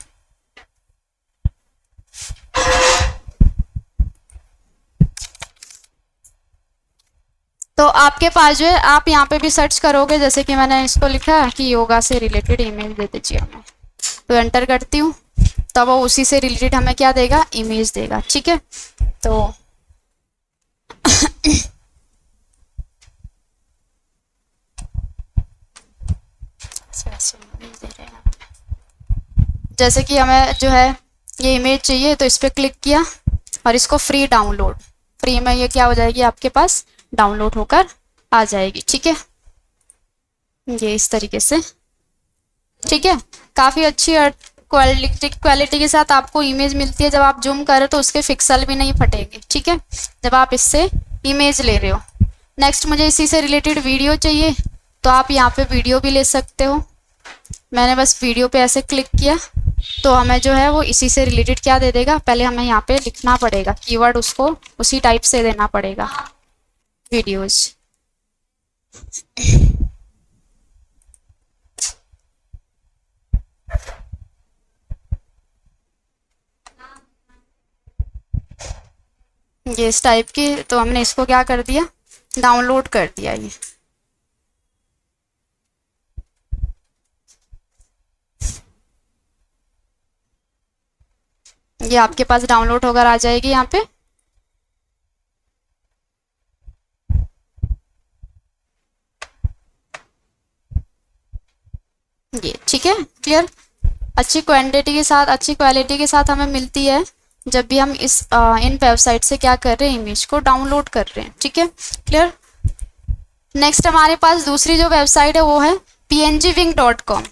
S1: तो आपके पास जो है, आप यहाँ पे भी सर्च करोगे, जैसे कि मैंने इसको लिखा है कि योगा से रिलेटेड इमेज दे दीजिए हमें, तो एंटर करती हूँ तो वो उसी से रिलेटेड हमें क्या देगा, इमेज देगा। ठीक है, तो जैसे कि हमें जो है ये इमेज चाहिए तो इस पर क्लिक किया और इसको फ्री डाउनलोड, फ्री में ये क्या हो जाएगी आपके पास, डाउनलोड होकर आ जाएगी। ठीक है, ये इस तरीके से। ठीक है, काफ़ी अच्छी क्वालिटी के साथ आपको इमेज मिलती है। जब आप जूम करो तो उसके पिक्सल भी नहीं फटेंगे। ठीक है, जब आप इससे इमेज ले रहे हो। नेक्स्ट मुझे इसी से रिलेटेड वीडियो चाहिए तो आप यहाँ पे वीडियो भी ले सकते हो। मैंने बस वीडियो पे ऐसे क्लिक किया तो हमें जो है वो इसी से रिलेटेड क्या दे देगा, पहले हमें यहाँ पे लिखना पड़ेगा कीवर्ड, उसको उसी टाइप से देना पड़ेगा, वीडियोज। ये इस टाइप की, तो हमने इसको क्या कर दिया, डाउनलोड कर दिया। ये आपके पास डाउनलोड होकर आ जाएगी यहाँ पे। ठीक है, क्लियर। अच्छी क्वांटिटी के साथ, अच्छी क्वालिटी के साथ हमें मिलती है जब भी हम इन वेबसाइट से क्या कर रहे हैं, इमेज को डाउनलोड कर रहे हैं। ठीक है, क्लियर। नेक्स्ट हमारे पास दूसरी जो वेबसाइट है वो है pngwing.com।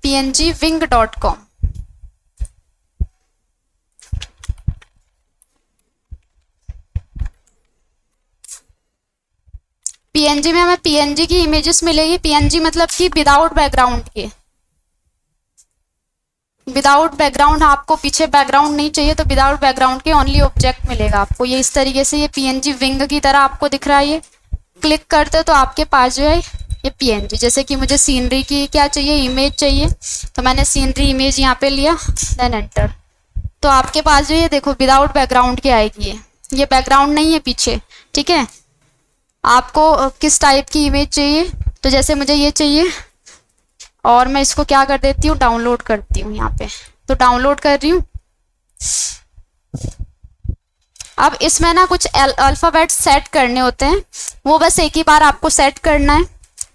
S1: pngwing.com। पीएनजी में हमें पीएनजी की इमेजेस मिलेगी। पीएनजी मतलब कि विदाउट बैकग्राउंड के, विदाउट बैकग्राउंड, आपको पीछे बैकग्राउंड नहीं चाहिए तो विदाउट बैकग्राउंड के ओनली ऑब्जेक्ट मिलेगा आपको। ये इस तरीके से ये पीएनजी विंग की तरह आपको दिख रहा है। ये क्लिक करते हो तो आपके पास जो है ये पीएनजी, जैसे कि मुझे सीनरी की क्या चाहिए, इमेज चाहिए, तो मैंने सीनरी इमेज यहाँ पे लिया, देन एंटर। तो आपके पास जो ये देखो विदाउट बैकग्राउंड के आएगी। ये बैकग्राउंड नहीं है पीछे। ठीक है, आपको किस टाइप की इमेज चाहिए, तो जैसे मुझे ये चाहिए और मैं इसको क्या कर देती हूँ, डाउनलोड करती हूँ यहाँ पे। तो डाउनलोड कर रही हूँ। अब इसमें ना कुछ अल्फ़ाबेट सेट करने होते हैं, वो बस एक ही बार आपको सेट करना है,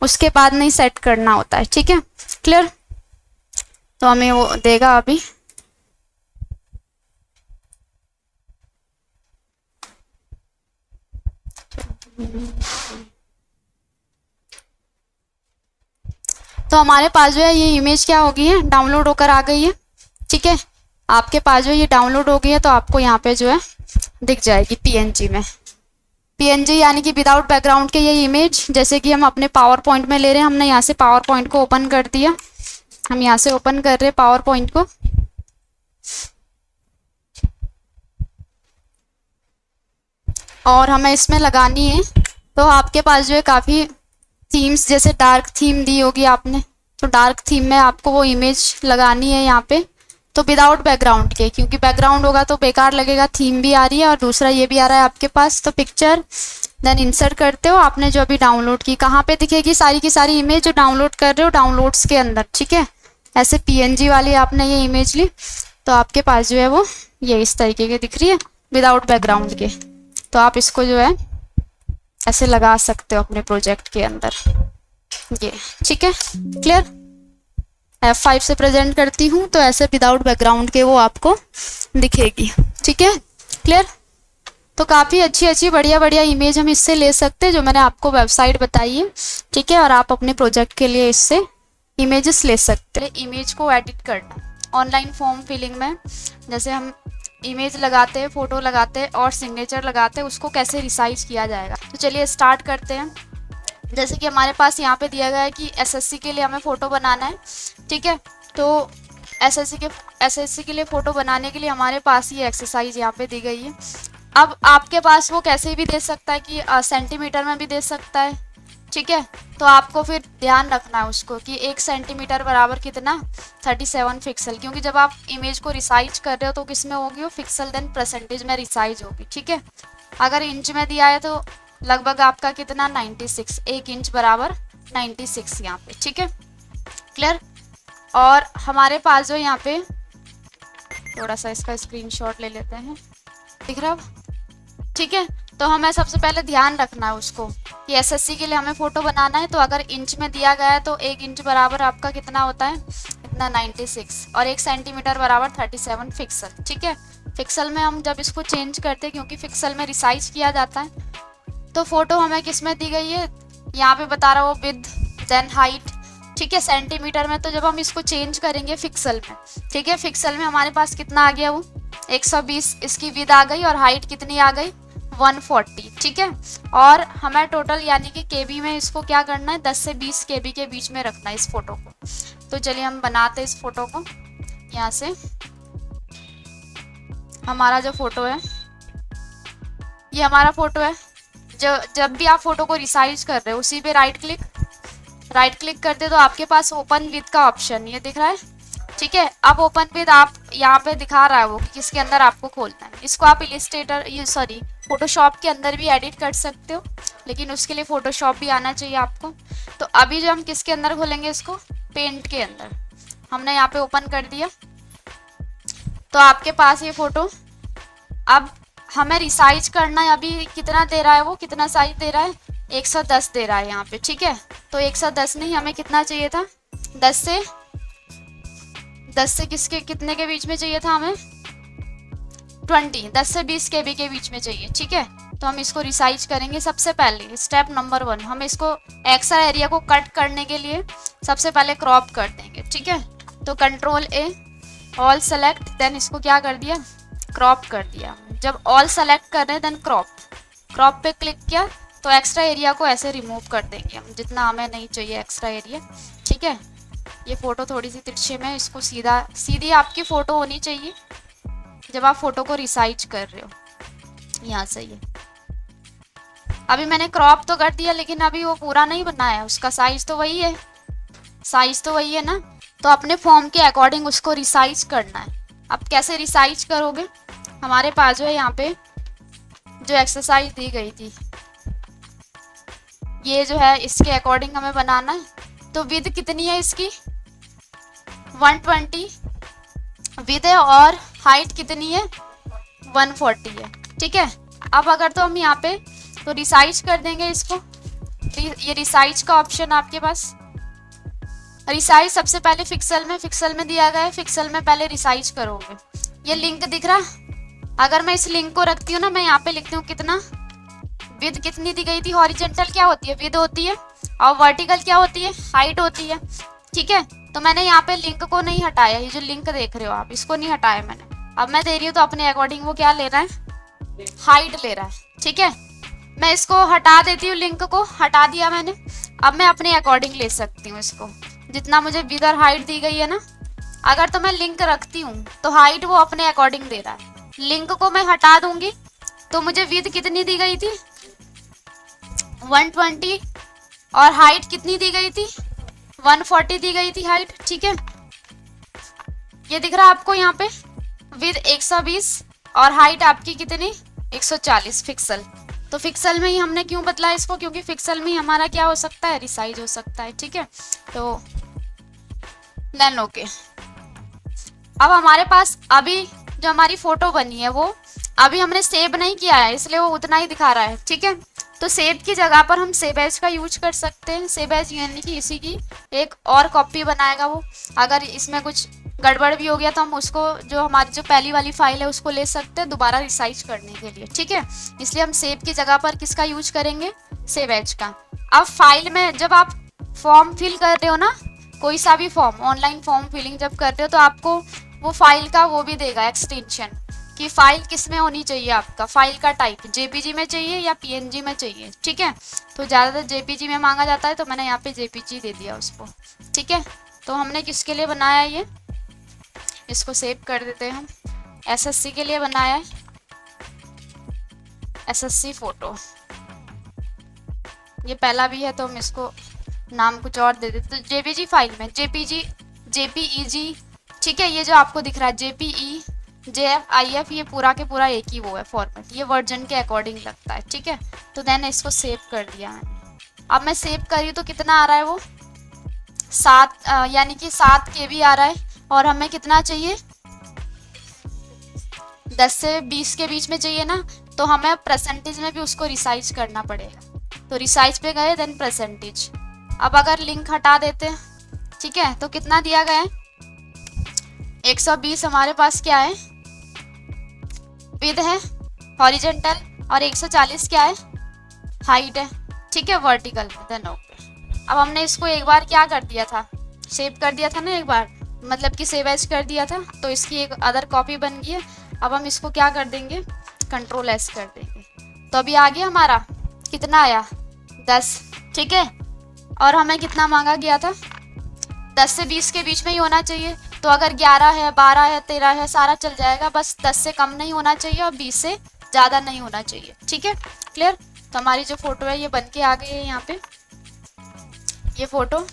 S1: उसके बाद नहीं सेट करना होता है। ठीक है, क्लियर। तो हमें वो देगा अभी। तो हमारे पास जो है ये इमेज क्या हो गई है, डाउनलोड होकर आ गई है। ठीक है, आपके पास जो ये डाउनलोड हो गई है तो आपको यहाँ पे जो है दिख जाएगी पीएनजी में। पीएनजी यानी कि विदाउट बैकग्राउंड के ये इमेज, जैसे कि हम अपने पावर पॉइंट में ले रहे हैं। हमने यहाँ से पावर पॉइंट को ओपन कर दिया, हम यहाँ से ओपन कर रहे हैं पावर पॉइंट को। और हमें इसमें लगानी है, तो आपके पास जो है काफ़ी थीम्स, जैसे डार्क थीम दी होगी आपने, तो डार्क थीम में आपको वो इमेज लगानी है यहाँ पे। तो विदाउट बैकग्राउंड के, क्योंकि बैकग्राउंड होगा तो बेकार लगेगा। थीम भी आ रही है और दूसरा ये भी आ रहा है आपके पास। तो पिक्चर, देन इंसर्ट करते हो आपने जो अभी डाउनलोड की। कहाँ पे दिखेगी सारी की सारी इमेज जो डाउनलोड कर रहे हो, डाउनलोड्स के अंदर। ठीक है, ऐसे पीएनजी वाली आपने ये इमेज ली तो आपके पास जो है वो ये इस तरीके की दिख रही है विदाउट बैकग्राउंड के। तो आप इसको जो है ऐसे लगा सकते हो अपने प्रोजेक्ट के अंदर ये। ठीक है, क्लियर। F5 से प्रेजेंट करती हूँ तो ऐसे विदाउट बैकग्राउंड के वो आपको दिखेगी। ठीक है, क्लियर। तो काफ़ी अच्छी अच्छी बढ़िया बढ़िया इमेज हम इससे ले सकते हैं, जो मैंने आपको वेबसाइट बताई है। ठीक है, और आप अपने प्रोजेक्ट के लिए इससे इमेजेस ले सकते हैं। इमेज को एडिट करना ऑनलाइन फॉर्म फिलिंग में, जैसे हम इमेज लगाते हैं, फ़ोटो लगाते हैं और सिग्नेचर लगाते हैं, उसको कैसे रिसाइज किया जाएगा। तो चलिए स्टार्ट करते हैं। जैसे कि हमारे पास यहाँ पे दिया गया है कि एसएससी के लिए हमें फ़ोटो बनाना है। ठीक है, तो एसएससी के लिए फ़ोटो बनाने के लिए हमारे पास ये एक्सरसाइज यहाँ पे दी गई है। अब आपके पास वो कैसे भी दे सकता है कि सेंटीमीटर में भी दे सकता है। ठीक है, तो आपको फिर ध्यान रखना है उसको कि 1 सेंटीमीटर बराबर कितना, 37 पिक्सल, क्योंकि जब आप इमेज को रिसाइज कर रहे हो तो किस में होगी वो, पिक्सल देन परसेंटेज में रिसाइज होगी। ठीक है, अगर इंच में दिया है तो लगभग आपका कितना, 96, 1 इंच बराबर 96 यहाँ पे। ठीक है, क्लियर। और हमारे पास जो यहाँ पे थोड़ा सा इसका स्क्रीनशॉट ले लेते हैं, दिख रहा है। ठीक है, तो हमें सबसे पहले ध्यान रखना है उसको कि एसएससी के लिए हमें फ़ोटो बनाना है, तो अगर इंच में दिया गया है तो 1 इंच बराबर आपका कितना होता है, इतना 96, और 1 सेंटीमीटर बराबर 37 पिक्सल। ठीक है, पिक्सल में हम जब इसको चेंज करते हैं, क्योंकि पिक्सल में रिसाइज किया जाता है, तो फ़ोटो हमें किस में दी गई है, यहाँ पे बता रहा हो विद देन हाइट। ठीक है, सेंटीमीटर में, तो जब हम इसको चेंज करेंगे पिक्सल में, ठीक है, पिक्सल में हमारे पास कितना आ गया, वो 120 इसकी विद आ गई, और हाइट कितनी आ गई, 140। ठीक है, और हमें टोटल यानी कि केबी में इसको क्या करना है, 10 से 20 केबी के बीच में रखना है इस फोटो को। तो चलिए हम बनाते हैं इस फोटो को। यहाँ से हमारा जो फोटो है, ये हमारा फोटो है। जब भी आप फोटो को रिसाइज कर रहे हो, उसी पे राइट क्लिक करते तो आपके पास ओपन विद का ऑप्शन ये दिख रहा है। ठीक है, अब ओपन विद आप यहाँ पे दिखा रहा है वो कि किसके अंदर आपको खोलना है। इसको आप फोटोशॉप के अंदर भी एडिट कर सकते हो, लेकिन उसके लिए फोटोशॉप भी आना चाहिए आपको। तो अभी जो हम किसके अंदर खोलेंगे इसको, पेंट के अंदर। हमने यहाँ पे ओपन कर दिया, तो आपके पास ये फोटो, अब हमें रिसाइज करना है। अभी कितना दे रहा है वो, कितना साइज दे रहा है, 110 दे रहा है यहाँ पे, ठीक है। तो 110 नहीं, हमें कितना चाहिए था, 10 से किसके कितने के बीच में चाहिए था हमें, 10 से 20 KB के बीच में चाहिए, ठीक है। तो हम इसको रिसाइज करेंगे। सबसे पहले स्टेप नंबर 1, हम इसको एक्स्ट्रा एरिया को कट करने के लिए सबसे पहले क्रॉप कर देंगे, ठीक है। तो control A, all select, then इसको क्या कर दिया, क्रॉप कर दिया। जब ऑल सेलेक्ट कर रहे हैं देन क्रॉप पे क्लिक किया तो एक्स्ट्रा एरिया को ऐसे रिमूव कर देंगे हम, जितना हमें नहीं चाहिए एक्स्ट्रा एरिया, ठीक है। ये फ़ोटो थोड़ी सी तिरछे में, इसको सीधी आपकी फ़ोटो होनी चाहिए जब आप फ़ोटो को रिसाइज कर रहे हो, यहाँ से ये। अभी मैंने क्रॉप तो कर दिया लेकिन अभी वो पूरा नहीं बना है, उसका साइज़ तो वही है ना। तो अपने फॉर्म के अकॉर्डिंग उसको रिसाइज करना है। अब कैसे रिसाइज करोगे, हमारे पास जो है यहाँ पे जो एक्सरसाइज दी गई थी, ये जो है इसके अकॉर्डिंग हमें बनाना है। तो विद कितनी है इसकी, 120 विद है, और हाइट कितनी है, 140 है, ठीक है। अब अगर तो हम यहाँ पे तो रिसाइज कर देंगे इसको, ये रिसाइज का ऑप्शन आपके पास, रिसाइज सबसे पहले फिक्सल में दिया गया है, फिक्सल में पहले रिसाइज करोगे। ये लिंक दिख रहा, अगर मैं इस लिंक को रखती हूँ ना, मैं यहाँ पे लिखती हूँ कितना, विद कितनी दी गई थी, हॉरिजॉन्टल क्या होती है, विद होती है, और वर्टिकल क्या होती है, हाइट होती है, ठीक है। तो मैंने यहाँ पे लिंक को नहीं हटाया, ये जो लिंक देख रहे हो आप, इसको नहीं हटाया मैंने। अब मैं दे रही हूँ तो अपने अकॉर्डिंग वो क्या ले रहा है, हाइट ले रहा है, ठीक है। मैं इसको हटा देती हूँ, लिंक को हटा दिया मैंने। अब मैं अपने अकॉर्डिंग ले सकती हूँ इसको, जितना मुझे विद और हाइट दी गई है ना। अगर तो मैं लिंक रखती हूँ तो हाइट वो अपने अकॉर्डिंग दे रहा है, लिंक को मैं हटा दूंगी तो मुझे विद कितनी दी गई थी, 120, और हाइट कितनी दी गई थी, 140 दी गई थी हाइट, ठीक है। ये दिख रहा है आपको यहाँ पे, विद 120 और हाइट आपकी कितनी, 140 फिक्सल। तो फिक्सल में ही हमने क्यों बदला इसको, क्योंकि फिक्सल में ही हमारा क्या हो सकता है, रिसाइज हो सकता है, ठीक है। तो देन ओके। अब हमारे पास अभी जो हमारी फोटो बनी है वो अभी हमने सेव नहीं किया है, इसलिए वो उतना ही दिखा रहा है, ठीक है। तो सेव की जगह पर हम सेव एज का यूज कर सकते हैं। सेव एज यानी कि इसी की एक और कॉपी बनाएगा वो। अगर इसमें कुछ गड़बड़ भी हो गया तो हम उसको, जो हमारी जो पहली वाली फाइल है उसको ले सकते हैं दोबारा रिसाइज करने के लिए, ठीक है। इसलिए हम सेव की जगह पर किसका यूज करेंगे, सेव एज का। अब फाइल में जब आप फॉर्म फिल कर रहे हो ना, कोई सा भी फॉर्म, ऑनलाइन फॉर्म फिलिंग जब कर रहे हो तो आपको वो फाइल का वो भी देगा एक्सटेंशन, कि फाइल किस में होनी चाहिए, आपका फाइल का टाइप जेपीजी में चाहिए या पीएनजी में चाहिए, ठीक है। तो ज़्यादातर जेपीजी में मांगा जाता है तो मैंने यहाँ पे जेपीजी दे दिया उसको, ठीक है। तो हमने किसके लिए बनाया ये, इसको सेव कर देते हैं हम, एसएससी के लिए बनाया है, एसएससी फोटो। ये पहला भी है तो हम इसको नाम कुछ और दे देते। तो जेपीजी फाइल में जेपीईजी, ठीक है। ये जो आपको दिख रहा है जेपीई, JF, ये पूरा के पूरा एक ही वो है फॉर्मेट, ये वर्जन के अकॉर्डिंग लगता है, ठीक है। तो देन इसको सेव कर दिया मैंने। अब मैं सेव करी तो कितना आ रहा है वो, 7 यानी कि 7 KB आ रहा है, और हमें कितना चाहिए, 10 से 20 के बीच में चाहिए ना। तो हमें परसेंटेज में भी उसको रिसाइज करना पड़ेगा। तो रिसाइज पे गए देन परसेंटेज। अब अगर लिंक हटा देते हैं, ठीक है, तो कितना दिया गया है, 120 हमारे पास क्या है, विद है, हॉरिजॉन्टल, और 140 क्या है, हाइट है, ठीक है, वर्टिकल में, देन ओके। अब हमने इसको एक बार क्या कर दिया था, सेव कर दिया था ना एक बार, मतलब कि सेव एज कर दिया था, तो इसकी एक अदर कॉपी बन गई है। अब हम इसको क्या कर देंगे, कंट्रोल एस कर देंगे। तो अभी आगे हमारा कितना आया, 10, ठीक है। और हमें कितना मांगा गया था, 10 से 20 के बीच में ही होना चाहिए। तो अगर 11 है, 12 है, 13 है, सारा चल जाएगा, बस 10 से कम नहीं होना चाहिए और 20 से ज़्यादा नहीं होना चाहिए, ठीक है, क्लियर। तो हमारी जो फोटो है ये बन के आ गई है यहाँ पे, ये फोटो।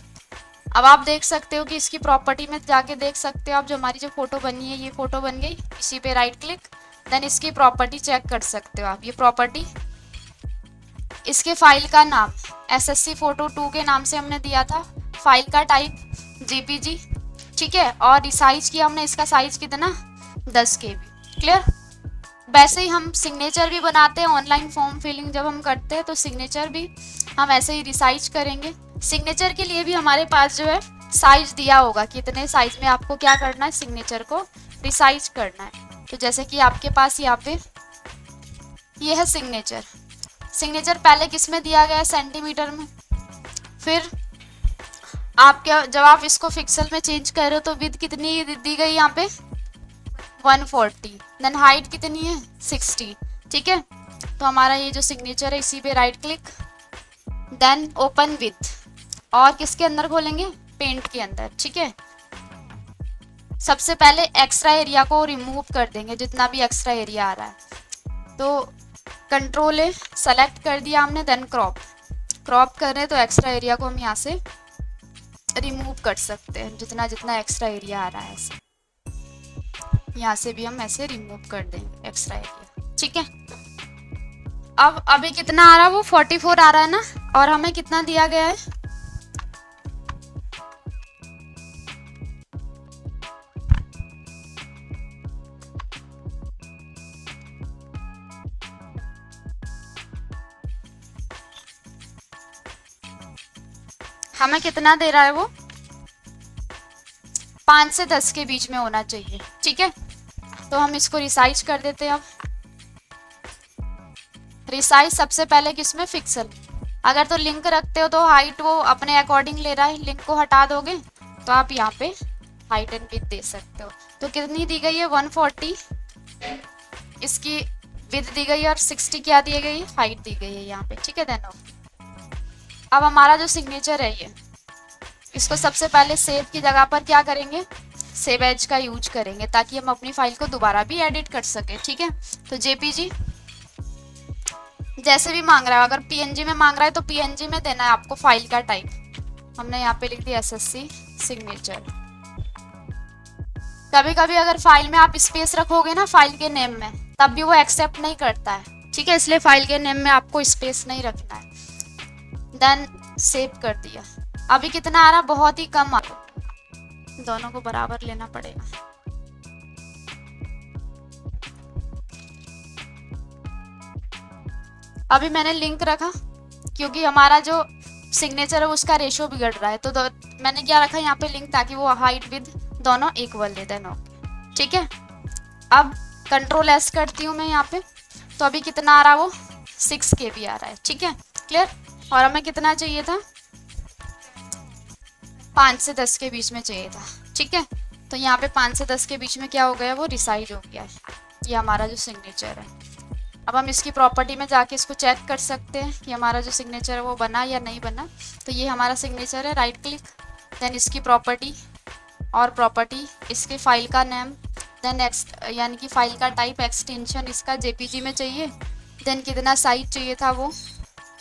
S1: अब आप देख सकते हो कि इसकी प्रॉपर्टी में जाके देख सकते हो आप, जो हमारी जो फोटो बनी है ये फोटो बन गई। इसी पे राइट क्लिक, देन इसकी प्रॉपर्टी चेक कर सकते हो आप। ये प्रॉपर्टी, इसके फाइल का नाम SSC फोटो 2 के नाम से हमने दिया था, फाइल का टाइप JPG, ठीक है, और रिसाइज किया हमने, इसका साइज कितना, 10 KB, क्लियर। वैसे ही हम सिग्नेचर भी बनाते हैं ऑनलाइन फॉर्म फिलिंग जब हम करते हैं, तो सिग्नेचर भी हम ऐसे ही रिसाइज करेंगे। सिग्नेचर के लिए भी हमारे पास जो है साइज दिया होगा, कितने साइज में आपको क्या करना है, सिग्नेचर को रिसाइज करना है। तो जैसे कि आपके पास यहाँ पे ये है सिग्नेचर। सिग्नेचर पहले किस में दिया गया है, सेंटीमीटर में। फिर आप क्या, जब आप इसको पिक्सल में चेंज कर रहे हो तो विड्थ कितनी दी गई यहाँ पे 140, देन हाइट कितनी है 60। ठीक है, तो हमारा ये जो सिग्नेचर है इसी पे right click, then open with, और किसके अंदर खोलेंगे, पेंट के अंदर। ठीक है, सबसे पहले एक्स्ट्रा एरिया को रिमूव कर देंगे, जितना भी एक्स्ट्रा एरिया आ रहा है। तो कंट्रोल ए सेलेक्ट कर दिया हमने, देन क्रॉप। क्रॉप कर रहे हैं तो एक्स्ट्रा एरिया को हम यहाँ से रिमूव कर सकते हैं, जितना जितना एक्स्ट्रा एरिया आ रहा है ऐसे। यहाँ से भी हम ऐसे रिमूव कर देंगे एक्स्ट्रा एरिया। ठीक है, अब अभी कितना आ रहा है, वो 44 आ रहा है ना, और हमें कितना दिया गया है, हमें कितना दे रहा है वो 5 से 10 के बीच में होना चाहिए। ठीक है, तो हम इसको रिसाइज कर देते हैं। अब रिसाइज सबसे पहले किसमें, पिक्सल। अगर तो लिंक रखते हो तो हाइट वो अपने अकॉर्डिंग ले रहा है, लिंक को हटा दोगे तो आप यहाँ पे हाइट एंड विड्थ दे सकते हो। तो कितनी दी गई है 140 इसकी विड्थ दी गई है, और 60 क्या दी गई है, हाइट दी गई है यहाँ पे। ठीक है, देन अब हमारा जो सिग्नेचर है ये, इसको सबसे पहले सेव की जगह पर क्या करेंगे, सेव एज का यूज करेंगे, ताकि हम अपनी फाइल को दोबारा भी एडिट कर सके। ठीक है, तो जेपीजी जैसे भी मांग रहा है, अगर पीएनजी में मांग रहा है तो पीएनजी में देना है आपको फाइल का टाइप। हमने यहाँ पे लिख दिया एसएससी सिग्नेचर। कभी कभी अगर फाइल में आप स्पेस रखोगे ना फाइल के नेम में, तब भी वो एक्सेप्ट नहीं करता है। ठीक है, इसलिए फाइल के नेम में आपको स्पेस नहीं रखना है। देन सेव कर दिया। अभी कितना आ रहा, बहुत ही कम आ रहा, दोनों को बराबर लेना पड़ेगा। अभी मैंने लिंक रखा क्योंकि हमारा जो सिग्नेचर है उसका रेशियो बिगड़ रहा है, तो मैंने क्या रखा यहाँ पे लिंक, ताकि वो हाइट विद दोनों इक्वल ले देना। ठीक है, अब कंट्रोल एस करती हूँ मैं यहाँ पे, तो अभी कितना आ रहा है वो 6 KB आ रहा है। ठीक है, क्लियर। और हमें कितना चाहिए था, 5 से 10 के बीच में चाहिए था। ठीक है, तो यहाँ पे 5 से 10 के बीच में क्या हो गया, वो रिसाइज हो गया है, ये हमारा जो सिग्नेचर है। अब हम इसकी प्रॉपर्टी में जाके इसको चेक कर सकते हैं कि हमारा जो सिग्नेचर है वो बना या नहीं बना। तो ये हमारा सिग्नेचर है, राइट क्लिक, देन इसकी प्रॉपर्टी, और प्रॉपर्टी इसके फाइल का नेम, देन यानी कि फाइल का टाइप, एक्सटेंशन इसका जेपीजी में चाहिए, देन कितना साइज चाहिए था वो,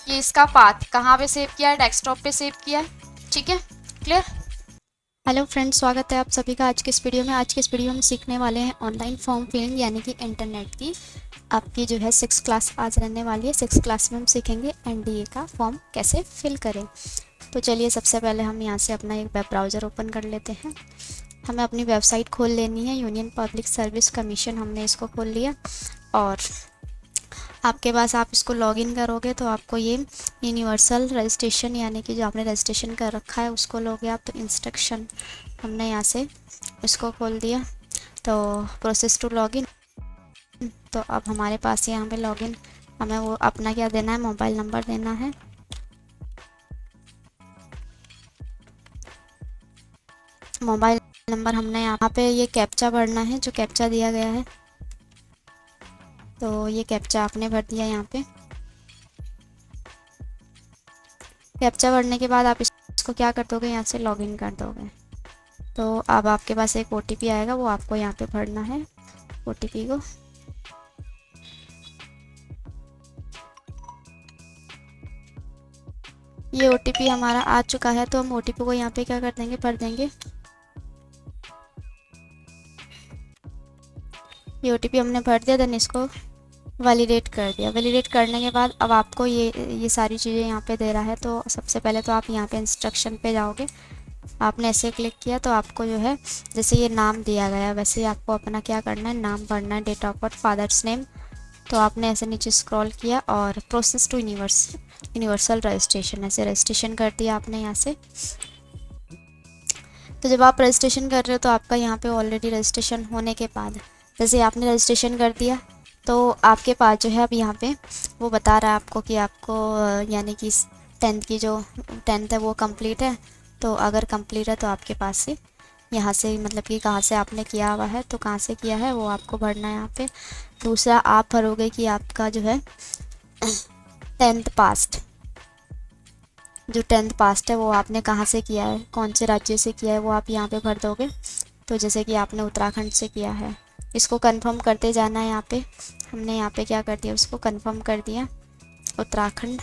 S1: ये इसका पाथ कहाँ पे सेव किया है, डेस्कटॉप पे सेव किया है। ठीक है, क्लियर। हेलो फ्रेंड्स, स्वागत है आप सभी का आज के इस वीडियो में। आज के इस वीडियो में सीखने वाले हैं ऑनलाइन फॉर्म फिलिंग यानी कि इंटरनेट की आपकी जो है 6th क्लास आज रहने वाली है। 6th क्लास में हम सीखेंगे एनडीए का फॉर्म कैसे फिल करें। तो चलिए सबसे पहले हम यहाँ से अपना एक वेब ब्राउज़र ओपन कर लेते हैं। हमें अपनी वेबसाइट खोल लेनी है, यूनियन पब्लिक सर्विस कमीशन, हमने इसको खोल लिया। और आपके पास आप इसको लॉगिन करोगे तो आपको ये यूनिवर्सल रजिस्ट्रेशन यानी कि जो आपने रजिस्ट्रेशन कर रखा है उसको लोगे आप। तो इंस्ट्रक्शन हमने यहाँ से इसको खोल दिया, तो प्रोसेस टू लॉगिन। तो अब हमारे पास यहाँ पे लॉगिन, हमें वो अपना क्या देना है, मोबाइल नंबर देना है। मोबाइल नंबर हमने यहाँ पे ये कैप्चा भरना है जो कैप्चा दिया गया है, तो ये कैप्चा आपने भर दिया यहाँ पे। कैप्चा भरने के बाद आप इसको क्या कर दोगे, यहाँ से लॉगिन कर दोगे। तो अब आपके पास एक ओटीपी आएगा, वो आपको यहाँ पे भरना है ओटीपी को। ये ओटीपी हमारा आ चुका है, तो हम ओटीपी को यहाँ पे क्या कर देंगे, भर देंगे। ये ओटीपी हमने भर दिया, देन इसको वैलिडेट कर दिया। वैलिडेट करने के बाद अब आपको ये सारी चीज़ें यहाँ पे दे रहा है। तो सबसे पहले तो आप यहाँ पे इंस्ट्रक्शन पे जाओगे, आपने ऐसे क्लिक किया तो आपको जो है जैसे ये नाम दिया गया है वैसे ही आपको अपना क्या करना है, नाम भरना है, date of birth, father's name
S3: तो आपने ऐसे नीचे स्क्रॉल किया और प्रोसेस टू यूनिवर्सल रजिस्ट्रेशन, ऐसे रजिस्ट्रेशन कर दिया आपने यहाँ से। तो जब आप रजिस्ट्रेशन कर रहे हो तो आपका यहाँ पे ऑलरेडी रजिस्ट्रेशन होने के बाद, जैसे आपने रजिस्ट्रेशन कर दिया तो आपके पास जो है अब यहाँ पे वो बता रहा है आपको कि आपको यानी कि 10th की जो 10th है वो कंप्लीट है। तो अगर कंप्लीट है तो आपके पास से यहाँ से मतलब कि कहाँ से आपने किया हुआ है, तो कहाँ से किया है वो आपको भरना है यहाँ पे। दूसरा आप भरोगे कि आपका जो है 10th पास्ट, जो 10th पास्ट है वो आपने कहाँ से किया है, कौन से राज्य से किया है, वो आप यहाँ पे भर दोगे। तो जैसे कि आपने उत्तराखंड से किया है, इसको कंफर्म करते जाना है। यहाँ पे हमने यहाँ पे क्या कर दिया, उसको कंफर्म कर दिया उत्तराखंड।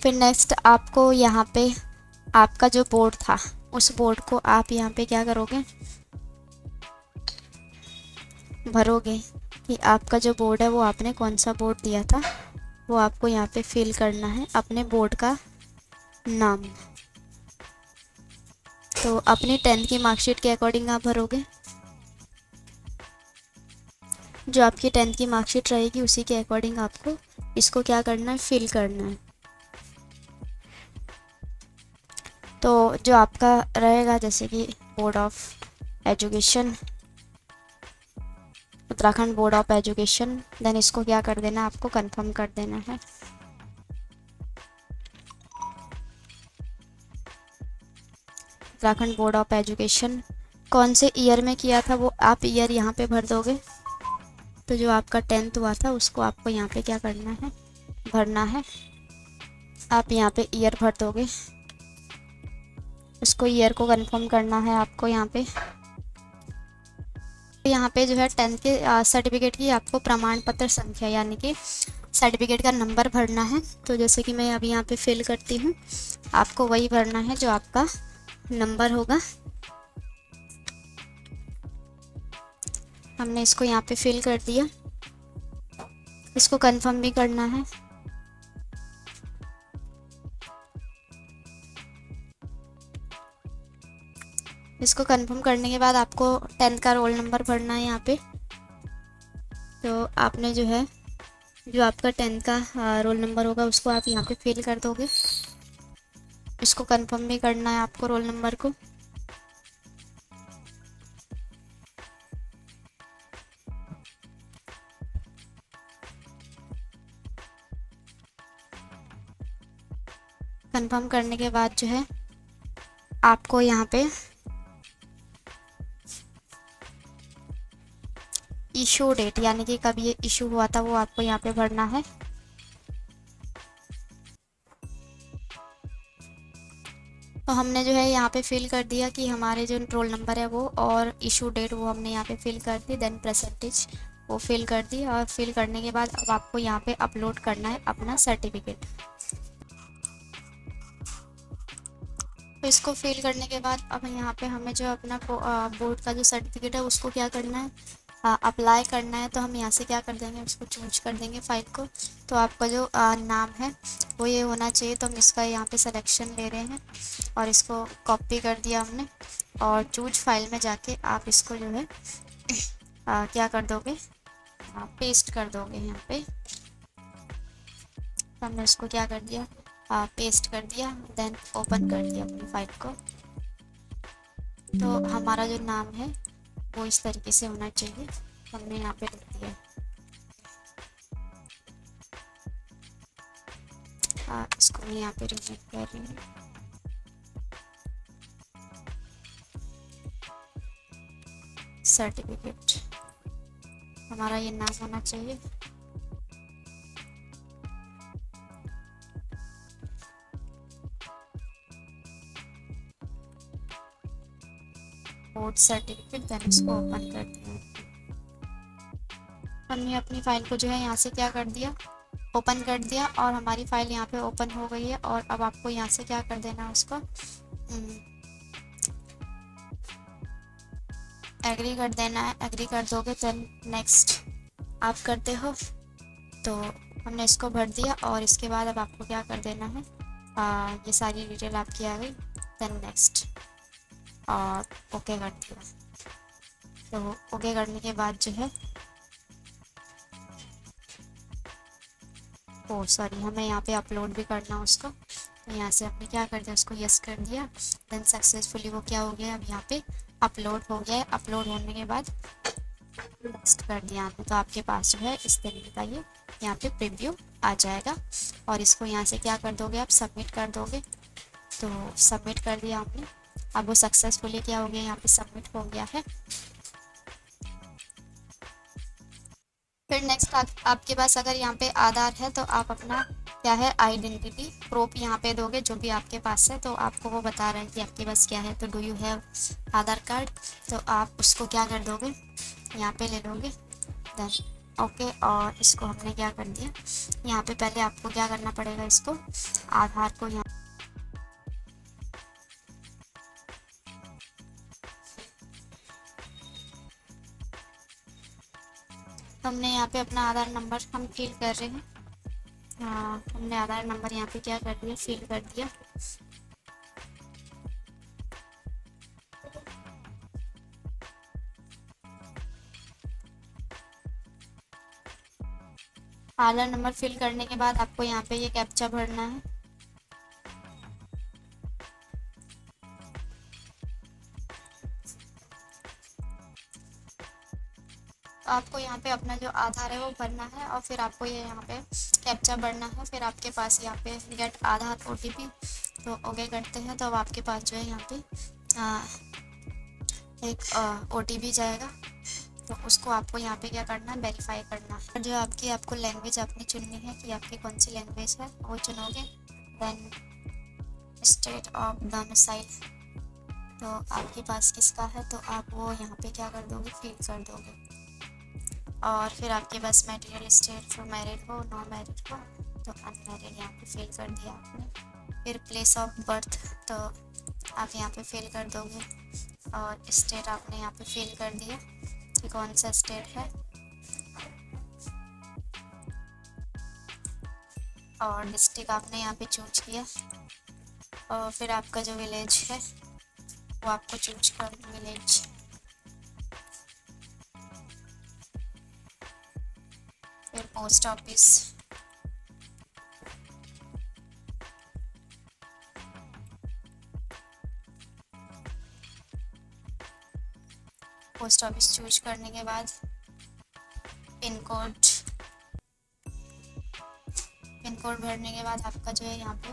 S3: फिर नेक्स्ट आपको यहाँ पे आपका जो बोर्ड था उस बोर्ड को आप यहाँ पे क्या करोगे, भरोगे कि आपका जो बोर्ड है वो आपने कौन सा बोर्ड दिया था, वो आपको यहाँ पे फिल करना है अपने बोर्ड का नाम। तो अपनी 10th की मार्कशीट के अकॉर्डिंग आप भरोगे, जो आपकी 10th की मार्कशीट रहेगी उसी के अकॉर्डिंग आपको इसको क्या करना है, फिल करना है। तो जो आपका रहेगा जैसे कि board of education, Uttarakhand board of education, then इसको क्या कर देना, आपको कंफर्म कर देना है। उत्तराखंड बोर्ड ऑफ एजुकेशन कौन से ईयर में किया था वो आप ईयर यहाँ पे भर दोगे। तो जो आपका 10th हुआ था उसको आपको यहाँ पे क्या करना है, भरना है। आप यहाँ पे ईयर भर दोगे, उसको ईयर को कंफर्म करना है आपको यहाँ पे। यहाँ पे जो है 10th के सर्टिफिकेट की आपको प्रमाण पत्र संख्या यानी कि सर्टिफिकेट का नंबर भरना है। तो जैसे कि मैं अभी यहाँ पे फिल करती हूँ, आपको वही भरना है जो आपका नंबर होगा। हमने इसको यहाँ पे फिल कर दिया, इसको कंफर्म भी करना है। इसको कंफर्म करने के बाद आपको 10th का रोल नंबर भरना है यहाँ पे। तो आपने जो है जो आपका 10th का रोल नंबर होगा उसको आप यहाँ पे फिल कर दोगे, इसको कंफर्म भी करना है आपको रोल नंबर को। कंफर्म करने के बाद जो है आपको यहाँ पे इशू डेट यानी कि कब ये इशू हुआ था वो आपको यहाँ पे भरना है। तो हमने जो है यहाँ पे फिल कर दिया कि हमारे जो रोल नंबर है वो और इशू डेट वो हमने यहाँ पे फिल कर दी, देन परसेंटेज वो फिल कर दी। और फिल करने के बाद अब आपको यहाँ पे अपलोड करना है अपना सर्टिफिकेट। तो इसको फिल करने के बाद अब यहाँ पे हमें जो अपना बोर्ड का जो सर्टिफिकेट है उसको क्या करना है, अप्लाई करना है। तो हम यहाँ से क्या कर देंगे, उसको चूज कर देंगे फाइल को। तो आपका जो नाम है वो ये होना चाहिए, तो हम इसका यहाँ पे सिलेक्शन ले रहे हैं और इसको कॉपी कर दिया हमने। और चूज फाइल में जाके आप इसको जो है क्या कर दोगे, पेस्ट कर दोगे यहाँ पे। तो हमने इसको क्या कर दिया, पेस्ट कर दिया, देन ओपन कर दिया अपनी फाइल को। तो हमारा जो नाम है वो इस तरीके से होना चाहिए, हमने यहाँ पे लिख दिया। इसको मैं यहाँ पे रिमूव कर रही हूँ। सर्टिफिकेट हमारा ये नाम होना चाहिए। बोर्ड सर्टिफिकेट, देन इसको ओपन कर दिया। हमने अपनी फाइल को जो है यहाँ से क्या कर दिया, ओपन कर दिया और हमारी फाइल यहाँ पे ओपन हो गई है। और अब आपको यहाँ से क्या कर देना है, उसको एग्री कर देना है। एग्री कर दोगे तो नेक्स्ट आप करते हो। तो हमने इसको भर दिया और इसके बाद अब आपको क्या कर देना है, ये सारी डिटेल आपकी आ गई, देन नेक्स्ट और ओके कर दिया। तो ओके करने के बाद जो है ओ सॉरी, हमें यहाँ पे अपलोड भी करना है उसको। तो यहाँ से हमने क्या कर दिया, उसको यस कर दिया। देन सक्सेसफुली वो क्या हो गया, अब यहाँ पे अपलोड हो गया है। अपलोड होने के बाद नेक्स्ट कर दिया आपने, तो आपके पास जो है इस तरीके का ये यहाँ पे प्रीव्यू आ जाएगा। और इसको यहाँ से क्या कर दोगे, आप सबमिट कर दोगे। तो सबमिट कर दिया आपने, अब वो सक्सेसफुली क्या हो गया, यहाँ पे सबमिट हो गया है। फिर नेक्स्ट आपके पास अगर यहाँ पे आधार है तो आप अपना क्या है आइडेंटिटी प्रूफ यहाँ पे दोगे, जो भी आपके पास है। तो आपको वो बता रहा है कि आपके पास क्या है, तो do you have Aadhaar card, तो आप उसको क्या कर दोगे, यहाँ पे ले लोगे। देन ओके, और इसको हमने क्या कर दिया, यहाँ पे पहले आपको क्या करना पड़ेगा, इसको आधार को यहाँ हमने यहाँ पे अपना आधार नंबर हम फिल कर रहे हैं। हाँ, हमने आधार नंबर यहाँ पे क्या कर दिया, फिल कर दिया। आधार नंबर फिल करने के बाद आपको यहाँ पे ये कैप्चा भरना है। आपको यहाँ पे अपना जो आधार है वो भरना है, और फिर आपको ये यहाँ पे कैप्चा भरना है। फिर आपके पास यहाँ पे गेट आधार OTP, तो ओके करते हैं। तो अब आपके पास जो है यहाँ पे एक OTP जाएगा, तो उसको आपको यहाँ पे क्या करना है, वेरीफाई करना है। जो आपको लैंग्वेज आपने चुननी है कि आपकी कौन सी लैंग्वेज है, वो चुनोगे। देन स्टेट ऑफ डोमिसाइल, तो आपके पास किसका है, तो आप वो यहाँ पे क्या कर दोगे, फिल कर दोगे। और फिर आपके पास मटेरियल स्टेट फॉर मैरिड हो, नॉन मैरिड हो, तो अनमैरिड यहाँ पे फिल कर दिया आपने। फिर प्लेस ऑफ बर्थ, तो आप यहाँ पे फिल कर दोगे। और स्टेट आपने यहाँ पे फिल कर दिया कि कौन सा स्टेट है। और डिस्ट्रिक्ट आपने यहाँ पे चूज किया। और फिर आपका जो विलेज है वो आपको चूज कर विलेज। फिर post office, post office choose करने के बाद पिन कोड भरने के बाद आपका जो है यहाँ पे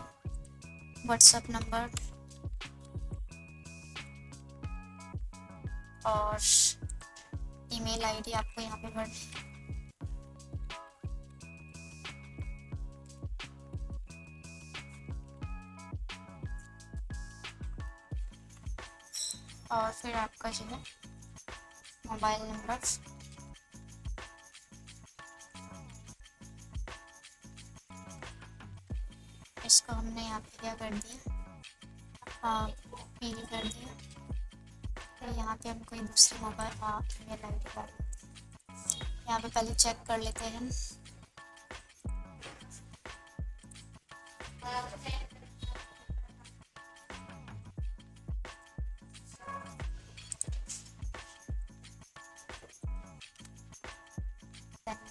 S3: व्हाट्सएप नंबर और ईमेल आईडी आपको यहाँ पे भरनी है। और फिर आपका जो है मोबाइल नंबर, इसको हमने यहाँ पे क्या कर दिया, फिल कर दिया। तो यहाँ पे हम कोई दूसरी मोबाइल ईमेल आईडी डाल देते हैं। यहाँ पे पहले चेक कर लेते हैं हम।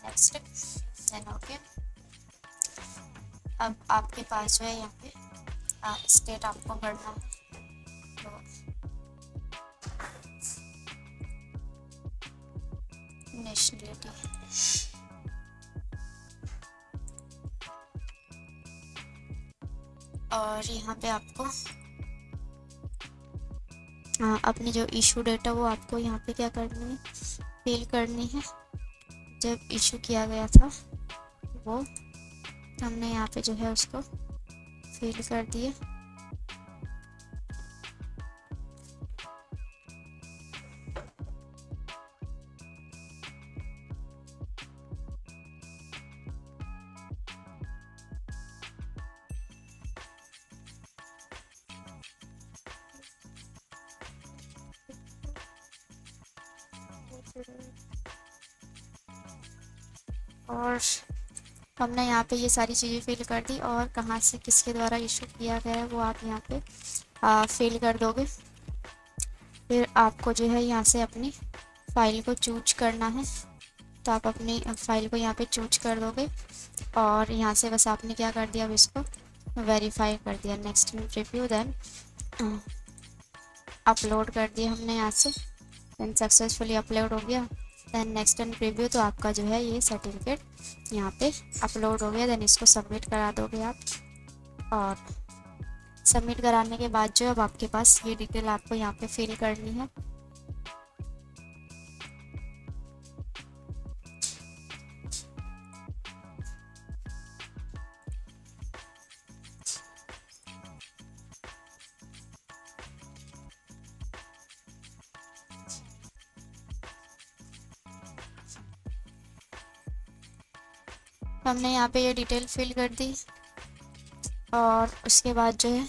S3: Next, then okay. अब आपके पास जो है यहाँ पे स्टेट आपको भरना है। तो नेशनलिटी, और यहाँ पे आपको अपनी जो इशू डेट है वो आपको यहाँ पे क्या करनी है, फिल करनी है। जब इशू किया गया था वो हमने यहाँ पे जो है उसको फिल कर दिए। और हमने यहाँ पे ये सारी चीज़ें फिल कर दी, और कहाँ से किसके द्वारा इशू किया गया है वो आप यहाँ पे फिल कर दोगे। फिर आपको जो है यहाँ से अपनी फ़ाइल को चूज करना है। तो आप अपनी फाइल को यहाँ पे चूज कर दोगे और यहाँ से बस आपने क्या कर दिया, अब इसको वेरीफाई कर दिया। Next in preview, then upload कर दिया हमने यहाँ से, देन सक्सेसफुली अपलोड हो गया। देन नेक्स्ट इन प्रीव्यू, तो आपका जो है ये सर्टिफिकेट यहाँ पे अपलोड हो गया। देन इसको सबमिट करा दोगे आप, और सबमिट कराने के बाद जो अब आपके पास ये डिटेल आपको यहाँ पे फिल करनी है। हमने यहाँ पे ये डिटेल फिल कर दी और उसके बाद जो है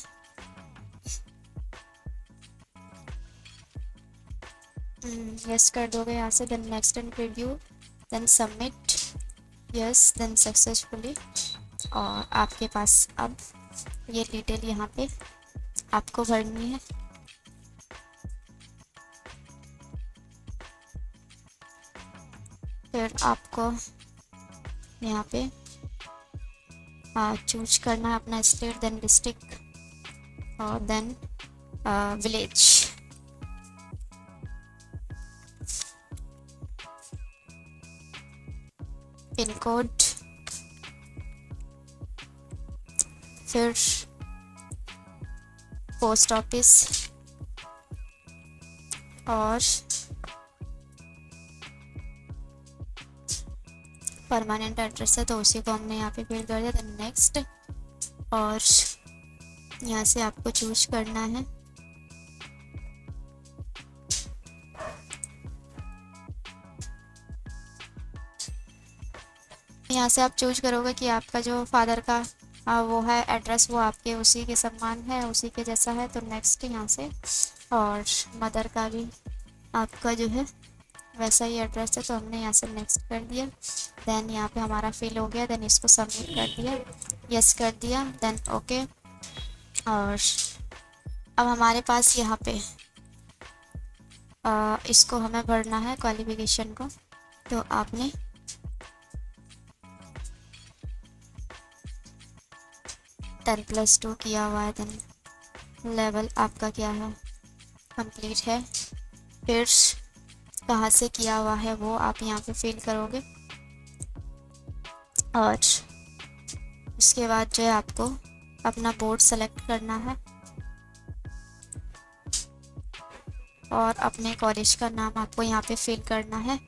S3: यस कर दोगे यहाँ से। Then next and preview, then submit, yes, then successfully, और आपके पास अब ये डिटेल यहाँ पे आपको भरनी है। फिर आपको यहाँ पे चूज करना है अपना स्टेट, देन डिस्ट्रिक्ट और देन विलेज। पिन कोड, फिर पोस्ट ऑफिस और परमानेंट एड्रेस है तो उसी को हमने यहाँ पे फिल कर दिया। देन नेक्स्ट, और यहाँ से आपको चूज करना है यहाँ से आप चूज करोगे कि आपका जो फादर का वो है एड्रेस, वो आपके उसी के समान है, उसी के जैसा है, तो नेक्स्ट यहाँ से। और मदर का भी आपका जो है वैसा ही एड्रेस है, तो हमने यहाँ से नेक्स्ट कर दिया। देन यहाँ पे हमारा फिल हो गया, देन इसको सबमिट कर दिया, यस कर दिया, देन ओके। और अब हमारे पास यहाँ पे इसको हमें भरना है क्वालिफिकेशन को, तो आपने 10+2 किया हुआ है, देन लेवल आपका क्या है, कंप्लीट है। फिर कहाँ से किया हुआ है वो आप यहाँ पे फिल करोगे, और उसके बाद जो है आपको अपना बोर्ड सेलेक्ट करना है और अपने कॉलेज का नाम आपको यहाँ पे फिल करना है।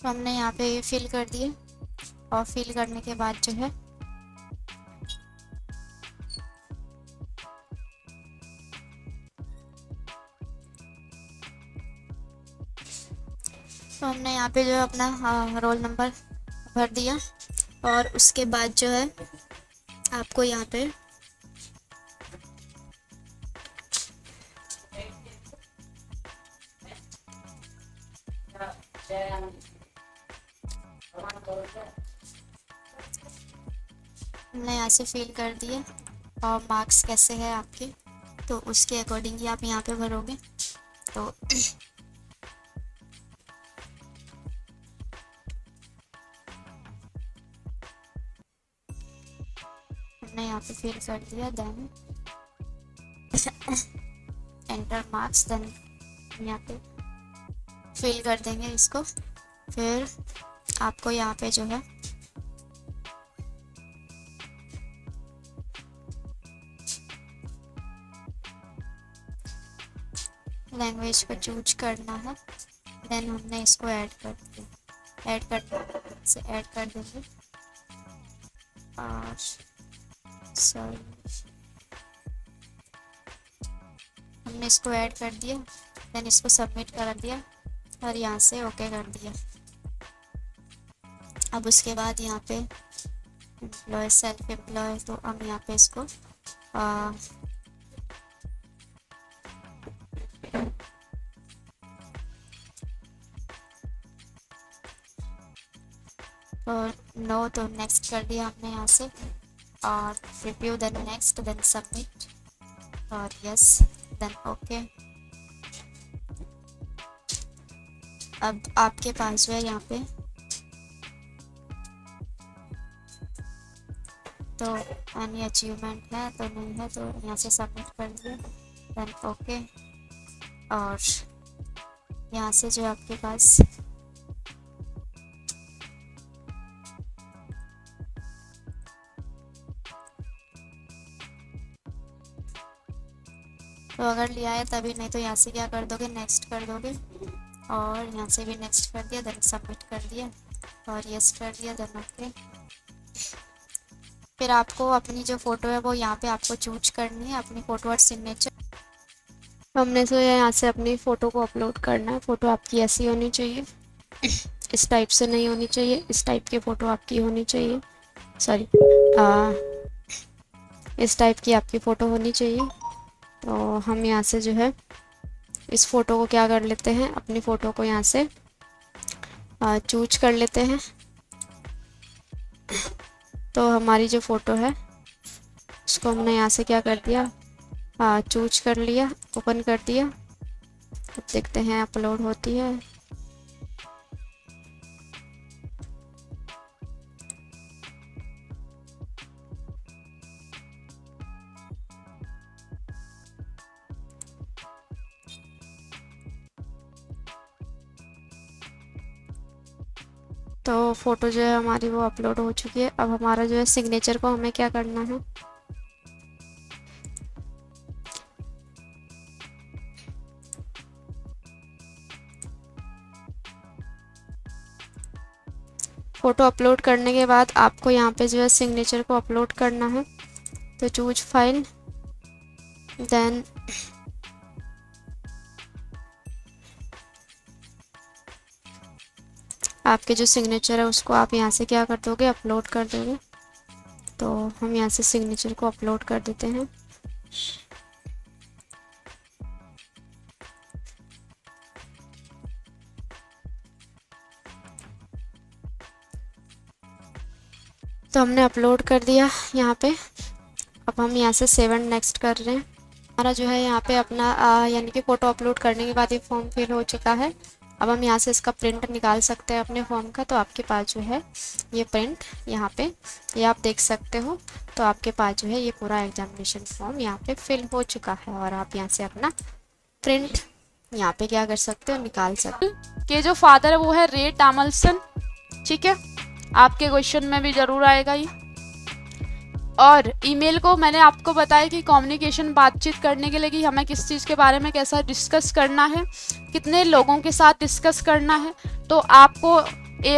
S3: तो हमने यहाँ पे फिल कर दिए, और फिल करने के बाद जो है तो हमने यहाँ पे जो है अपना रोल नंबर भर दिया, और उसके बाद जो है आपको यहाँ पे हमने यहाँ से फिल कर दिए, और मार्क्स कैसे है आपके, तो उसके अकॉर्डिंग ही आप यहाँ पे भरोगे। तो हमने यहाँ पे फिल कर दिया, देन एंटर मार्क्स, देन यहाँ पे फिल कर देंगे इसको। फिर आपको यहाँ पे जो है लैंग्वेज को चूज करना है, देन हमने इसको ऐड कर दिया। ऐड कर देंगे और हमने इसको ऐड कर दिया, देन इसको सबमिट कर दिया और यहाँ से ओके कर दिया। अब उसके बाद यहाँ पे एम्प्लॉय सेल्फ एम्प्लॉय, तो हम यहाँ पे इसको और नो तो नेक्स्ट कर दिया हमने यहाँ से, और review, then next, then submit और यस, देन ओके। अब आपके पास जो है यहाँ पे तो एनी अचीवमेंट है तो नहीं है, तो यहाँ से सबमिट कर दिया, देन ओके। और यहाँ से जो आपके पास तो अगर लिया है तभी, नहीं तो यहाँ से क्या कर दोगे, नेक्स्ट कर दोगे और यहाँ से भी नेक्स्ट कर दिया, देन सबमिट कर दिया और यस कर दिया, देन ओके। फिर आपको अपनी जो फ़ोटो है वो यहाँ पे आपको चूज करनी है, अपनी फ़ोटो और सिग्नेचर। हमने तो यहाँ से अपनी फ़ोटो को अपलोड करना है। फ़ोटो आपकी ऐसी होनी चाहिए, इस टाइप से नहीं होनी चाहिए, इस टाइप की फ़ोटो आपकी होनी चाहिए, सॉरी इस टाइप की आपकी फ़ोटो होनी चाहिए। तो हम यहाँ से जो है इस फ़ोटो को क्या कर लेते हैं, अपनी फ़ोटो को यहाँ से चूज कर लेते हैं। तो हमारी जो फ़ोटो है उसको हमने यहाँ से क्या कर दिया, चूज कर लिया, ओपन कर दिया। अब देखते हैं अपलोड होती है। तो फ़ोटो जो है हमारी वो अपलोड हो चुकी है। अब हमारा जो है सिग्नेचर को हमें क्या करना है, फ़ोटो अपलोड करने के बाद आपको यहाँ पे जो है सिग्नेचर को अपलोड करना है। तो चूज फाइल, देन आपके जो सिग्नेचर है उसको आप यहाँ से क्या कर दोगे, अपलोड कर दोगे। तो हम यहाँ से सिग्नेचर को अपलोड कर देते हैं। तो हमने अपलोड कर दिया यहाँ पे। अब हम यहाँ से सेव एंड नेक्स्ट कर रहे हैं। हमारा जो है यहाँ पे अपना यानी कि फ़ोटो अपलोड करने के बाद ये फॉर्म फिल हो चुका है। अब हम यहाँ से इसका प्रिंट निकाल सकते हैं अपने फॉर्म का। तो आपके पास जो है ये प्रिंट यहाँ पे ये आप देख सकते हो। तो आपके पास जो है ये पूरा एग्जामिनेशन फॉर्म यहाँ पे फिल हो चुका है और आप यहाँ से अपना प्रिंट यहाँ पे क्या कर सकते हो, निकाल सकते हो।
S1: के जो फादर है वो है रे टामल्सन, ठीक है, आपके क्वेश्चन में भी जरूर आएगा ये। और ईमेल को मैंने आपको बताया कि कम्युनिकेशन बातचीत करने के लिए कि हमें किस चीज़ के बारे में कैसा डिस्कस करना है, कितने लोगों के साथ डिस्कस करना है। तो आपको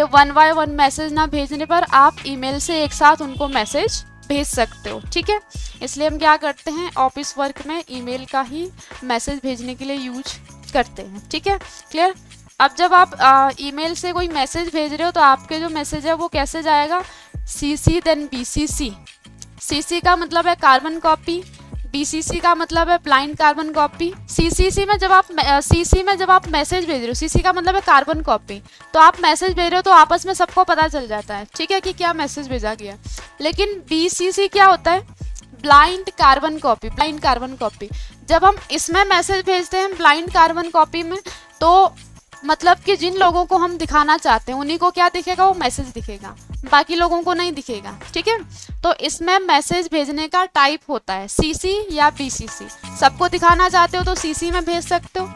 S1: वन बाय वन मैसेज ना भेजने पर आप ईमेल से एक साथ उनको मैसेज भेज सकते हो, ठीक है। इसलिए हम क्या करते हैं, ऑफिस वर्क में ईमेल का ही मैसेज भेजने के लिए यूज करते हैं, ठीक है, क्लियर। अब जब आप ईमेल से कोई मैसेज भेज रहे हो तो आपके जो मैसेज है वो कैसे जाएगा, CC देन BCC। CC का मतलब है कार्बन कॉपी, BCC का मतलब है ब्लाइंड कार्बन कॉपी। CC में जब आप मैसेज भेज रहे हो, CC का मतलब है कार्बन कॉपी, तो आप मैसेज भेज रहे हो तो आपस में सबको पता चल जाता है, ठीक है, कि क्या मैसेज भेजा गया। लेकिन BCC क्या होता है, blind carbon copy. Blind carbon copy जब हम इसमें मैसेज भेजते हैं ब्लाइंड कार्बन कॉपी में, तो मतलब कि जिन लोगों को हम दिखाना चाहते हैं उन्हीं को क्या दिखेगा, वो मैसेज दिखेगा। बाकी लोगों को नहीं दिखेगा, ठीक है। तो इसमें मैसेज भेजने का टाइप होता है सीसी या बीसीसी। सबको दिखाना चाहते हो तो सीसी में भेज सकते हो,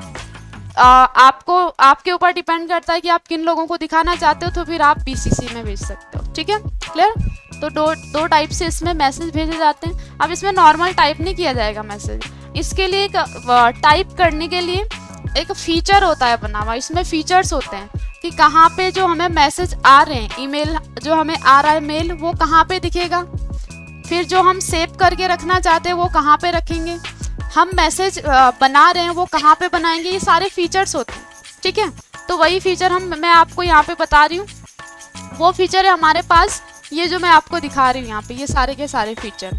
S1: आपको आपके ऊपर डिपेंड करता है कि आप किन लोगों को दिखाना चाहते हो, तो फिर आप बीसीसी में भेज सकते हो, ठीक है, क्लियर। तो दो टाइप से इसमें मैसेज भेजे जाते हैं। अब इसमें नॉर्मल टाइप नहीं किया जाएगा मैसेज, इसके लिए एक टाइप करने के लिए एक फीचर होता है बना हुआ। इसमें फीचर्स होते हैं कि कहाँ पे जो हमें मैसेज आ रहे हैं, ईमेल जो हमें आ रहा है मेल, वो कहाँ पे दिखेगा, फिर जो हम सेव करके रखना चाहते हैं वो कहाँ पे रखेंगे, हम मैसेज बना रहे हैं वो कहाँ पे बनाएंगे, ये सारे फीचर्स होते हैं, ठीक है। तो वही फीचर मैं आपको यहाँ पे बता रही हूँ, वो फीचर है हमारे पास, ये जो मैं आपको दिखा रही हूँ यहाँ पे, ये सारे के सारे फीचर।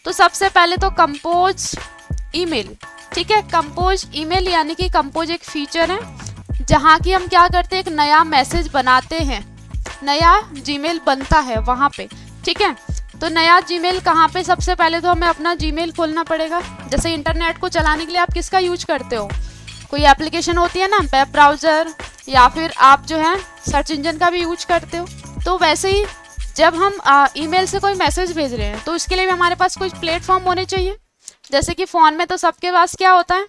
S1: तो सबसे पहले तो कंपोज ईमेल, ठीक है। कंपोज ईमेल यानी कि कंपोज एक फीचर है जहाँ की हम क्या करते हैं, एक नया मैसेज बनाते हैं, नया जीमेल बनता है वहाँ पे, ठीक है। तो नया जीमेल कहाँ पे, सबसे पहले तो हमें अपना जीमेल खोलना पड़ेगा। जैसे इंटरनेट को चलाने के लिए आप किसका यूज करते हो, कोई एप्लीकेशन होती है ना, वेब ब्राउज़र, या फिर आप जो है सर्च इंजन का भी यूज करते हो। तो वैसे ही जब हम ईमेल से कोई मैसेज भेज रहे हैं तो उसके लिए भी हमारे पास कोई प्लेटफॉर्म होने चाहिए। जैसे कि फ़ोन में तो सबके पास क्या होता है,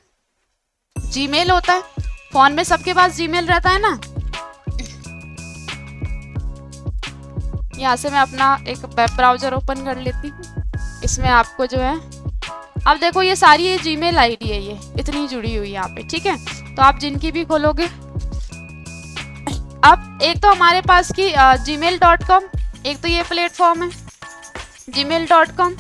S1: जीमेल होता है, फ़ोन में सबके पास जीमेल रहता है ना। यहाँ से मैं अपना एक वेब ब्राउज़र ओपन कर लेती हूँ, इसमें आपको जो है, अब देखो ये सारी ये जीमेल आईडी है, ये इतनी जुड़ी हुई यहाँ पे, ठीक है। तो आप जिनकी भी खोलोगे, अब एक तो हमारे पास की gmail.com, एक तो ये प्लेटफॉर्म है gmail.com।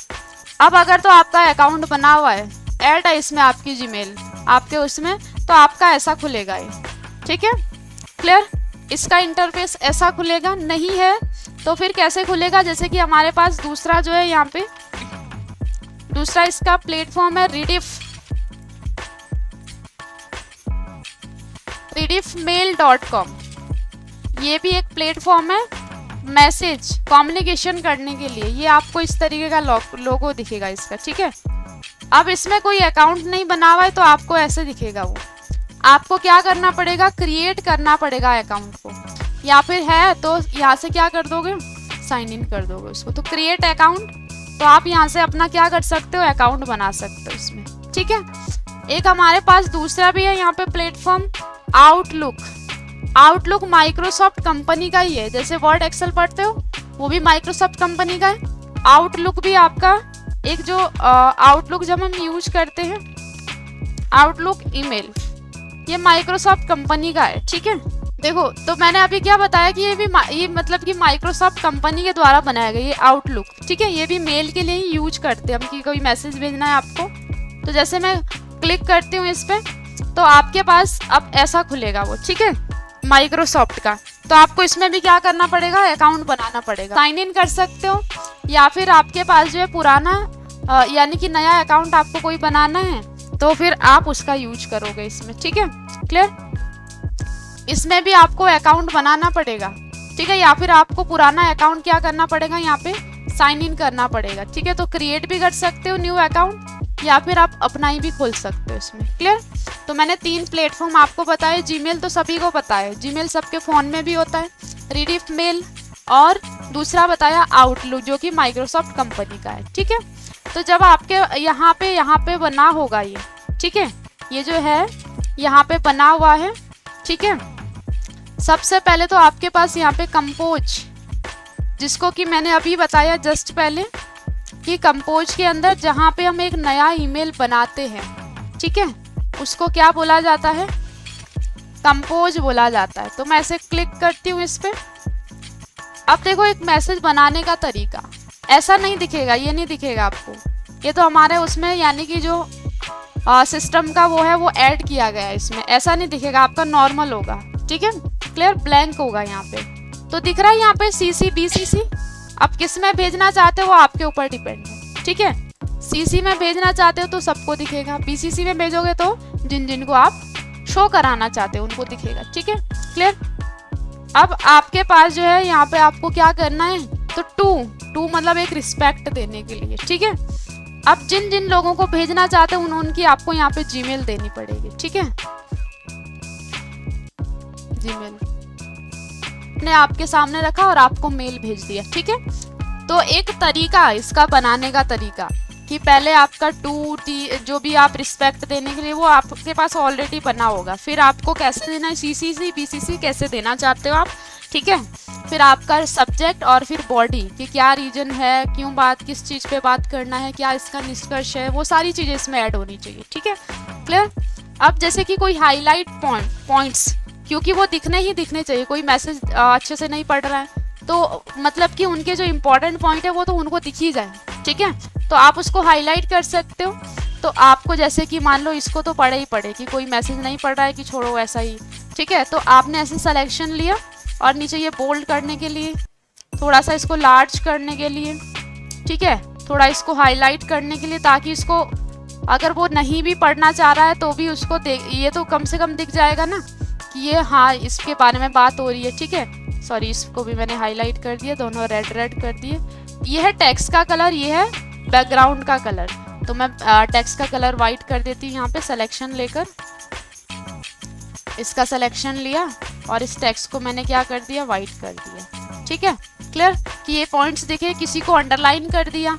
S1: अब अगर तो आपका अकाउंट बना हुआ है, ऐड है इसमें आपकी जीमेल आपके उसमें, तो आपका ऐसा खुलेगा ये, ठीक है, क्लियर। इसका इंटरफेस ऐसा खुलेगा, नहीं है तो फिर कैसे खुलेगा, जैसे कि हमारे पास दूसरा जो है यहाँ पे, दूसरा इसका प्लेटफॉर्म है rediffmail.com। ये भी एक प्लेटफॉर्म है मैसेज कम्युनिकेशन करने के लिए। ये आपको इस तरीके का लोगो दिखेगा इसका, ठीक है। अब इसमें कोई अकाउंट नहीं बना हुआ है तो आपको ऐसे दिखेगा वो। आपको क्या करना पड़ेगा, क्रिएट करना पड़ेगा अकाउंट को, या फिर है तो यहाँ से क्या कर दोगे, साइन इन कर दोगे उसको। तो क्रिएट अकाउंट, तो आप यहाँ से अपना क्या कर सकते हो, अकाउंट बना सकते हो इसमें, ठीक है। एक हमारे पास दूसरा भी है यहाँ पे प्लेटफॉर्म, आउटलुक माइक्रोसॉफ्ट कंपनी का ही है। जैसे वर्ड एक्सेल पढ़ते हो वो भी माइक्रोसॉफ्ट कंपनी का है। आउटलुक भी आपका एक जो आउटलुक जब हम यूज करते हैं, आउटलुक ईमेल, ये माइक्रोसॉफ्ट कंपनी का है, ठीक है। देखो तो मैंने अभी क्या बताया कि ये मतलब कि माइक्रोसॉफ्ट कंपनी के द्वारा बनाया गया ये आउटलुक, ठीक है। ये भी मेल के लिए ही यूज करते हैं हम, कि कोई मैसेज भेजना है आपको। तो जैसे मैं क्लिक करती हूँ इस पर, तो आपके पास अब ऐसा खुलेगा वो, ठीक है, माइक्रोसॉफ्ट का। तो आपको इसमें भी क्या करना पड़ेगा, अकाउंट बनाना पड़ेगा, साइन इन कर सकते हो, या फिर आपके पास जो है पुराना यानी कि नया अकाउंट आपको कोई बनाना है तो फिर आप उसका यूज करोगे इसमें, ठीक है, क्लियर। इसमें भी आपको अकाउंट बनाना पड़ेगा, ठीक है, या फिर आपको पुराना अकाउंट क्या करना पड़ेगा, यहाँ पे साइन इन करना पड़ेगा, ठीक है। तो क्रिएट भी कर सकते हो न्यू अकाउंट, या फिर आप अपना ही भी खोल सकते हो इसमें, क्लियर। तो मैंने 3 प्लेटफॉर्म आपको बताए। जीमेल तो सभी को पता है, जीमेल सबके फ़ोन में भी होता है, रिडिफ मेल, और दूसरा बताया आउटलुक जो कि माइक्रोसॉफ्ट कंपनी का है, ठीक है। तो जब आपके यहाँ पे बना होगा ये, ठीक है, ये जो है यहाँ पे बना हुआ है, ठीक है। सबसे पहले तो आपके पास यहाँ पे कंपोज, जिसको कि मैंने अभी बताया जस्ट पहले कि कंपोज के अंदर जहाँ पे हम एक नया ईमेल बनाते हैं, ठीक है, उसको क्या बोला जाता है, कंपोज बोला जाता है। तो मैं ऐसे क्लिक करती हूँ इस पर। अब देखो एक मैसेज बनाने का तरीका ऐसा नहीं दिखेगा, ये नहीं दिखेगा आपको, ये तो हमारे उसमें यानी कि जो सिस्टम का वो है वो ऐड किया गया है इसमें, ऐसा नहीं दिखेगा आपका, नॉर्मल होगा, ठीक है, क्लियर, ब्लैंक होगा यहाँ पे। तो दिख रहा है यहाँ पे CC BCC। अब किस में भेजना चाहते हो वो आपके ऊपर डिपेंड है, ठीक है। CC में भेजना चाहते हो तो सबको दिखेगा, BCC में भेजोगे तो जिनको आप शो कराना चाहते हो उनको दिखेगा, ठीक है, क्लियर। अब आपके पास जो है यहाँ पे आपको क्या करना है, तो टू मतलब एक रिस्पेक्ट देने के लिए, ठीक है। अब जिन लोगों को भेजना चाहते हैं उनकी आपको यहाँ पे जीमेल देनी पड़ेगी, ठीक है, जीमेल। ने आपके सामने रखा और आपको मेल भेज दिया, ठीक है। तो एक तरीका इसका बनाने का तरीका कि पहले आपका जो भी आप रिस्पेक्ट देने के लिए वो आपके पास ऑलरेडी बना होगा, फिर आपको कैसे देना है, CCC BCC कैसे देना चाहते हो आप, ठीक है। फिर आपका सब्जेक्ट और फिर बॉडी कि क्या रीजन है, क्यों बात, किस चीज़ पे बात करना है, क्या इसका निष्कर्ष है, वो सारी चीज़ें इसमें ऐड होनी चाहिए, ठीक है, क्लियर। अब जैसे कि कोई हाईलाइट पॉइंट्स, क्योंकि वो दिखने चाहिए, कोई मैसेज अच्छे से नहीं पढ़ रहा है तो मतलब कि उनके जो इम्पोर्टेंट पॉइंट है वो तो उनको दिख ही जाए, ठीक है। तो आप उसको हाईलाइट कर सकते हो। तो आपको जैसे कि मान लो इसको तो पढ़े ही पढ़े कि कोई मैसेज नहीं पढ़ रहा है कि छोड़ो ऐसा ही, ठीक है। तो आपने ऐसे सिलेक्शन लिया और नीचे ये बोल्ड करने के लिए, थोड़ा सा इसको लार्ज करने के लिए, ठीक है, थोड़ा इसको हाईलाइट करने के लिए, ताकि इसको अगर वो नहीं भी पढ़ना चाह रहा है तो भी उसको ये तो कम से कम दिख जाएगा ना कि ये हाँ इसके बारे में बात हो रही है, ठीक है। सॉरी, इसको भी मैंने हाईलाइट कर दिया, दोनों रेड कर दिए। ये है टेक्स्ट का कलर, ये है बैकग्राउंड का कलर। तो मैं टेक्स्ट का कलर वाइट कर देती हूँ यहाँ पे, सिलेक्शन लेकर इसका सिलेक्शन लिया और इस टेक्स्ट को मैंने क्या कर दिया, वाइट कर दिया, ठीक है, क्लियर। कि ये पॉइंट्स दिखे, किसी को अंडरलाइन कर दिया,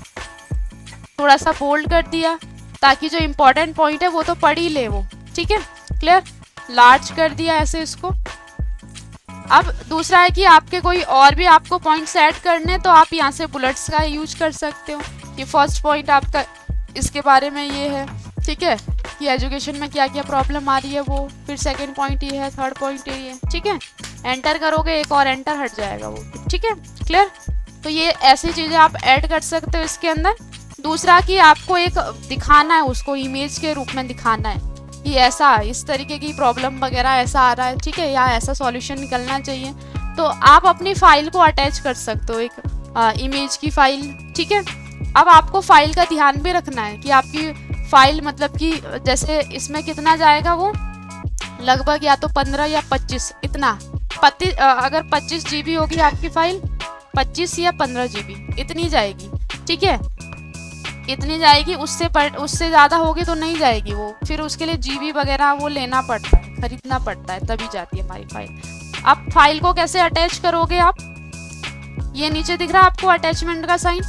S1: थोड़ा सा बोल्ड कर दिया, ताकि जो इम्पोर्टेंट पॉइंट है वो तो पढ़ ही ले वो, ठीक है, क्लियर। लार्ज कर दिया ऐसे इसको। अब दूसरा है कि आपके कोई और भी आपको पॉइंट्स ऐड करने, तो आप यहाँ से बुलेट्स का यूज कर सकते हो कि फर्स्ट पॉइंट आपका इसके बारे में ये है, ठीक है, कि एजुकेशन में क्या क्या प्रॉब्लम आ रही है वो, फिर सेकंड पॉइंट ये है, थर्ड पॉइंट ये है, ठीक है। एंटर करोगे एक और एंटर हट जाएगा वो, ठीक है, क्लियर। तो ये ऐसी चीज़ें आप ऐड कर सकते हो इसके अंदर। दूसरा कि आपको एक दिखाना है, उसको इमेज के रूप में दिखाना है कि ऐसा इस तरीके की प्रॉब्लम वगैरह ऐसा आ रहा है, ठीक है, या ऐसा सॉल्यूशन निकलना चाहिए। तो आप अपनी फाइल को अटैच कर सकते हो, एक इमेज की फाइल, ठीक है। अब आपको फाइल का ध्यान भी रखना है कि आपकी फाइल मतलब कि जैसे इसमें कितना जाएगा, वो लगभग या तो 15 या 25 इतना अगर 25 GB होगी आपकी फाइल, 25 या 15 GB इतनी जाएगी, ठीक है, इतनी जाएगी। उससे ज़्यादा होगी तो नहीं जाएगी वो, फिर उसके लिए GB वगैरह वो लेना पड़ता है, खरीदना पड़ता है, तभी जाती है हमारी फाइल। अब फाइल को कैसे अटैच करोगे आप, ये नीचे दिख रहा है आपको अटैचमेंट का साइन,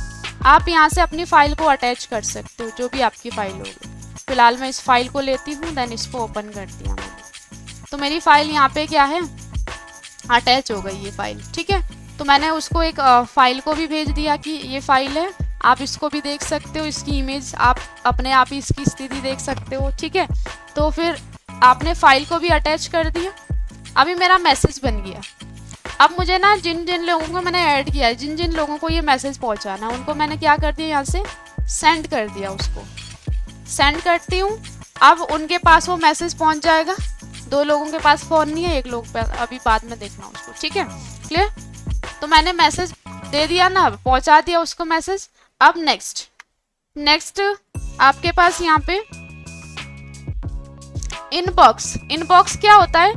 S1: आप यहाँ से अपनी फाइल को अटैच कर सकते हो, जो भी आपकी फाइल होगी। फिलहाल मैं इस फाइल को लेती हूँ, देन इसको ओपन कर दिया मैंने, तो मेरी फाइल यहाँ पे क्या है, अटैच हो गई ये फाइल, ठीक है। तो मैंने उसको एक फाइल को भी भेज दिया कि ये फाइल है, आप इसको भी देख सकते हो, इसकी इमेज आप अपने आप ही इसकी स्थिति देख सकते हो, ठीक है। तो फिर आपने फाइल को भी अटैच कर दिया। अभी मेरा मैसेज बन गया। अब मुझे ना जिन जिन लोगों को मैंने ऐड किया है, जिन जिन लोगों को ये मैसेज पहुंचाना, उनको मैंने क्या कर दिया, यहाँ से सेंड कर दिया, उसको सेंड करती हूँ। अब उनके पास वो मैसेज पहुंच जाएगा। 2 लोगों के पास फ़ोन नहीं है, 1 लोग पे अभी बाद में देखना उसको, ठीक है, क्लियर। तो मैंने मैसेज दे दिया ना, पहुंचा दिया उसको मैसेज। अब नेक्स्ट आपके पास यहाँ पे इनबॉक्स क्या होता है,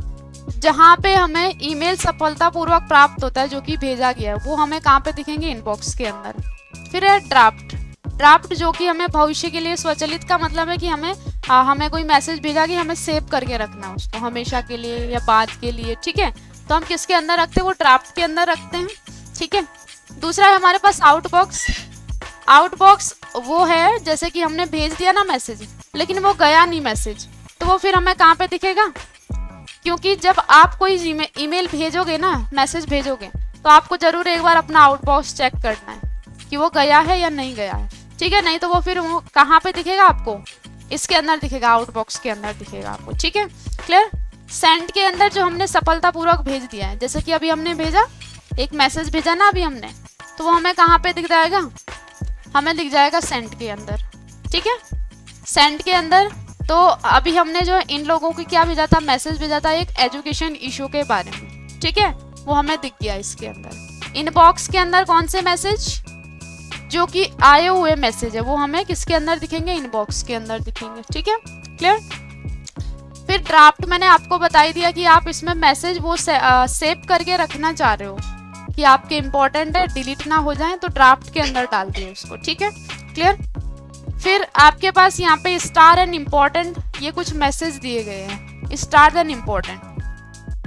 S1: जहाँ पे हमें ईमेल सफलतापूर्वक प्राप्त होता है जो कि भेजा गया है, वो हमें कहाँ पे दिखेंगे, इनबॉक्स के अंदर। फिर है ड्राफ्ट जो कि हमें भविष्य के लिए स्वचालित का मतलब है कि हमें कोई मैसेज भेजा कि हमें सेव करके रखना उसको हमेशा के लिए या बाद के लिए, ठीक है। तो हम किसके अंदर रखते हैं, वो ड्राफ्ट के अंदर रखते हैं, ठीक है। दूसरा है हमारे पास आउटबॉक्स वो है जैसे कि हमने भेज दिया ना मैसेज, लेकिन वो गया नहीं मैसेज, तो वो फिर हमें कहाँ पे दिखेगा, क्योंकि जब आप कोई ईमेल भेजोगे ना, मैसेज भेजोगे, तो आपको जरूर एक बार अपना आउटबॉक्स चेक करना है कि वो गया है या नहीं गया है, ठीक है। नहीं तो वो फिर वो कहाँ पे दिखेगा आपको, इसके अंदर दिखेगा, आउटबॉक्स के अंदर दिखेगा आपको, ठीक है, क्लियर। सेंड के अंदर जो हमने सफलतापूर्वक भेज दिया है, जैसे कि अभी हमने भेजा एक मैसेज भेजा ना अभी हमने, तो वो हमें कहाँ पे दिख जाएगा, हमें दिख जाएगा सेंड के अंदर, ठीक है, सेंड के अंदर। तो अभी हमने जो इन लोगों को क्या भेजा था, मैसेज भेजा था एक एजुकेशन इशू के बारे में, ठीक है, वो हमें दिख गया इसके अंदर। इनबॉक्स के अंदर कौन से मैसेज जो कि आए हुए मैसेज है वो हमें किसके अंदर दिखेंगे, इनबॉक्स के अंदर दिखेंगे, ठीक है, क्लियर। फिर ड्राफ्ट मैंने आपको बता दिया कि आप इसमें मैसेज वो सेव करके रखना चाह रहे हो कि आपके इम्पोर्टेंट है, डिलीट ना हो जाए, तो ड्राफ्ट के अंदर डाल दिए उसको, ठीक है, क्लियर। फिर आपके पास यहाँ पे स्टार एंड इम्पोर्टेंट ये कुछ मैसेज दिए गए हैं, स्टार एंड इम्पोर्टेंट।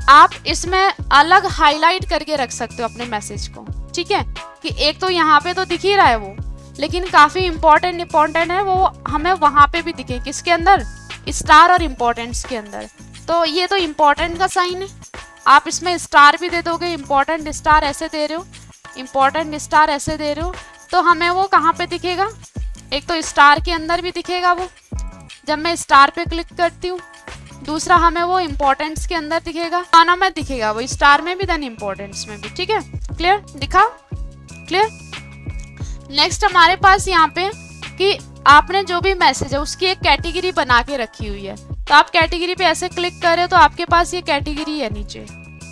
S1: आप इसमें अलग हाईलाइट करके रख सकते हो अपने मैसेज को, ठीक है, कि एक तो यहाँ पे तो दिख ही रहा है वो, लेकिन काफ़ी इम्पोर्टेंट है वो हमें वहाँ पे भी दिखे, किसके अंदर, स्टार और इम्पोर्टेंट्स के अंदर। तो ये तो इम्पोर्टेंट का साइन है, आप इसमें स्टार भी दे दोगे, इम्पोर्टेंट स्टार ऐसे दे रहे हो, इम्पोर्टेंट स्टार ऐसे दे रहे हो, तो हमें वो कहाँ पे दिखेगा, एक तो स्टार के अंदर भी दिखेगा वो जब मैं स्टार पे क्लिक करती हूँ, दूसरा हमें वो इम्पोर्टेंट्स के अंदर दिखेगा, दोनों में दिखेगा वो, स्टार में भी देन इम्पोर्टेंट्स में भी, ठीक है, क्लियर, दिखा, क्लियर। नेक्स्ट हमारे पास यहाँ पे कि आपने जो भी मैसेज है उसकी एक कैटेगरी बना के रखी हुई है, तो आप कैटेगरी पे ऐसे क्लिक करें तो आपके पास ये कैटेगरी है नीचे।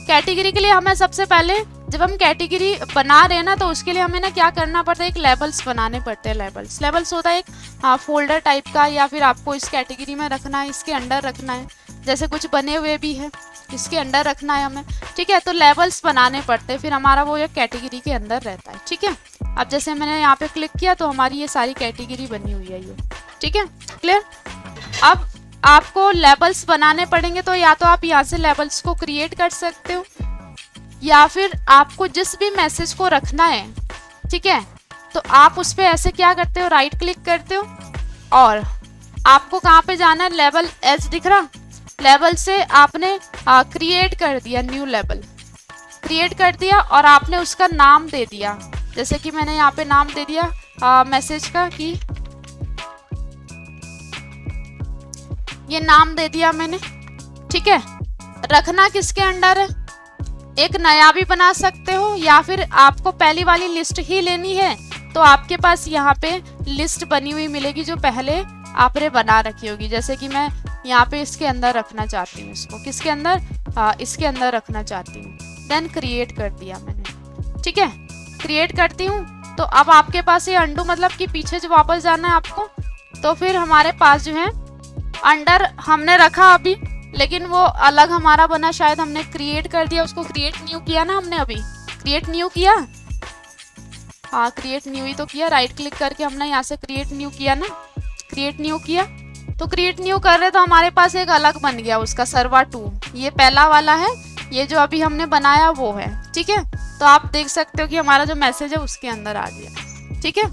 S1: कैटेगरी के लिए हमें सबसे पहले जब हम कैटेगरी बना रहे हैं ना, तो उसके लिए हमें ना क्या करना पड़ता है, एक लेबल्स बनाने पड़ते हैं। लेबल्स होता है एक फोल्डर टाइप का, या फिर आपको इस कैटेगरी में रखना है, इसके अंडर रखना है, जैसे कुछ बने हुए भी है इसके अंडर रखना है हमें, ठीक है। तो लेबल्स बनाने पड़ते हैं, फिर हमारा वो एक कैटेगरी के अंदर रहता है, ठीक है। अब जैसे मैंने यहाँ पे क्लिक किया तो हमारी ये सारी कैटेगरी बनी हुई है ये, ठीक है, क्लियर। अब आपको लेबल्स बनाने पड़ेंगे, तो या तो आप यहाँ से लेबल्स को क्रिएट कर सकते हो, या फिर आपको जिस भी मैसेज को रखना है, ठीक है, तो आप उस पर ऐसे क्या करते हो, राइट क्लिक करते हो, और आपको कहाँ पे जाना है, लेबल एज दिख रहा, लेबल से आपने क्रिएट कर दिया, न्यू लेबल क्रिएट कर दिया, और आपने उसका नाम दे दिया, जैसे कि मैंने यहाँ पे नाम दे दिया मैसेज का, कि ये नाम दे दिया मैंने, ठीक है। रखना किसके अंडर है, एक नया भी बना सकते हो, या फिर आपको पहली वाली लिस्ट ही लेनी है तो आपके पास यहाँ पे लिस्ट बनी हुई मिलेगी जो पहले आपने बना रखी होगी। जैसे कि मैं यहाँ पे इसके अंदर रखना चाहती हूँ, इसको किसके अंदर, इसके अंदर रखना चाहती हूँ, देन क्रिएट कर दिया मैंने, ठीक है। क्रिएट करती हूँ तो अब आपके पास ये अंडू, मतलब कि पीछे जो वापस जाना है आपको, तो फिर हमारे पास जो है अंडर हमने रखा अभी, लेकिन वो अलग हमारा बना, शायद हमने क्रिएट कर दिया उसको, क्रिएट न्यू किया ना हमने, अभी क्रिएट न्यू किया, हाँ क्रिएट न्यू ही तो किया, राइट क्लिक करके हमने यहाँ से क्रिएट न्यू किया ना, क्रिएट न्यू किया, तो क्रिएट न्यू कर रहे तो हमारे पास एक अलग बन गया उसका, सर्वर 2, ये पहला वाला है, ये जो अभी हमने बनाया वो है, ठीक है। तो आप देख सकते हो कि हमारा जो मैसेज है उसके अंदर आ गया, ठीक है।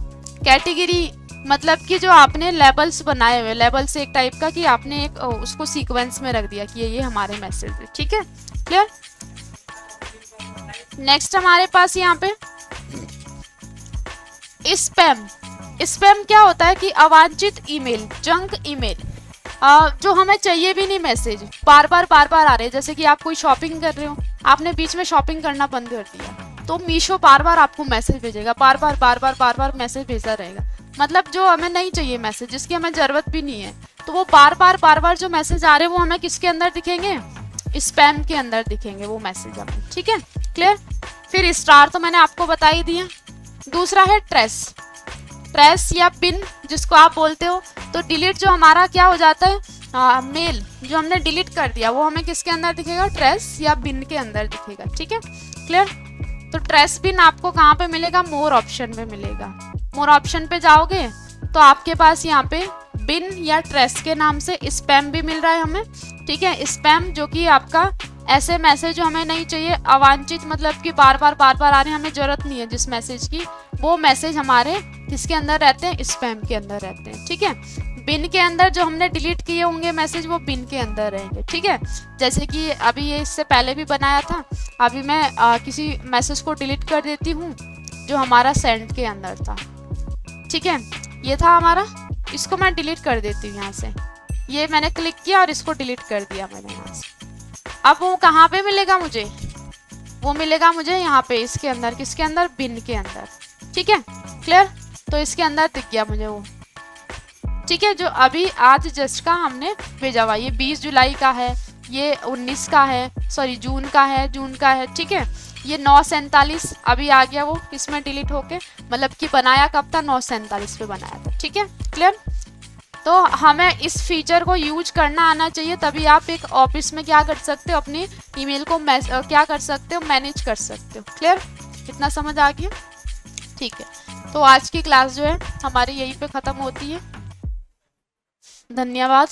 S1: कैटेगरी मतलब कि जो आपने लेबल्स बनाए हुए, लेबल से एक टाइप का कि आपने एक उसको सीक्वेंस में रख दिया कि ये हमारे मैसेज है, ठीक है, क्लियर। नेक्स्ट हमारे पास यहाँ पे स्पैम क्या होता है कि अवांछित ईमेल, जंक ईमेल, जो हमें चाहिए भी नहीं मैसेज, बार बार आ रहे हैं। जैसे कि आप कोई शॉपिंग कर रहे हो, आपने बीच में शॉपिंग करना बंद कर दिया, तो मीशो बार बार आपको मैसेज भेजेगा, बार बार मैसेज भेजता रहेगा, मतलब जो हमें नहीं चाहिए मैसेज, जिसकी हमें ज़रूरत भी नहीं है, तो वो बार बार जो मैसेज आ रहे हैं वो हमें किसके अंदर दिखेंगे, स्पैम के अंदर दिखेंगे वो मैसेज हमें, ठीक है, क्लियर। फिर स्टार तो मैंने आपको बता ही दिया। दूसरा है ट्रेस या पिन जिसको आप बोलते हो, तो डिलीट जो हमारा क्या हो जाता है, मेल जो हमने डिलीट कर दिया वो हमें किसके अंदर दिखेगा, ट्रेस या बिन के अंदर दिखेगा, ठीक है, क्लियर। तो ट्रेस बिन आपको कहाँ पे मिलेगा, मोर ऑप्शन में मिलेगा। मोर ऑप्शन पे जाओगे तो आपके पास यहाँ पे बिन या ट्रेस के नाम से स्पैम भी मिल रहा है हमें, ठीक है। स्पैम जो कि आपका ऐसे मैसेज जो हमें नहीं चाहिए, अवांछित, मतलब कि बार बार आ रहे हैं, हमें जरूरत नहीं है जिस मैसेज की, वो मैसेज हमारे किसके अंदर रहते हैं, स्पैम के अंदर रहते हैं, ठीक है। बिन के अंदर जो हमने डिलीट किए होंगे मैसेज वो बिन के अंदर रहेंगे, ठीक है। जैसे कि अभी ये इससे पहले भी बनाया था, अभी मैं किसी मैसेज को डिलीट कर देती हूँ जो हमारा सेंड के अंदर था, ठीक है, ये था हमारा, इसको मैं डिलीट कर देती हूँ यहाँ से, ये मैंने क्लिक किया और इसको डिलीट कर दिया मैंने यहाँ से। अब वो कहाँ पे मिलेगा मुझे, वो मिलेगा मुझे यहाँ पे इसके अंदर, किसके अंदर, बिन के अंदर, ठीक है, क्लियर। तो इसके अंदर दिख गया मुझे वो, ठीक है, जो अभी आज जस्ट का हमने भेजा हुआ, ये 20 जुलाई का है, ये 19 का है, सॉरी जून का है, ठीक है। ये 9:47 अभी आ गया वो इसमें डिलीट होके, मतलब कि बनाया कब था, 9:47 पे बनाया था, ठीक है, क्लियर। तो हमें इस फीचर को यूज करना आना चाहिए, तभी आप एक ऑफिस में क्या कर सकते हो, अपनी ईमेल को क्या कर सकते हो, मैनेज कर सकते हो, क्लियर। इतना समझ आ गया, ठीक है। तो आज की क्लास जो है हमारी यहीं पे ख़त्म होती है, धन्यवाद।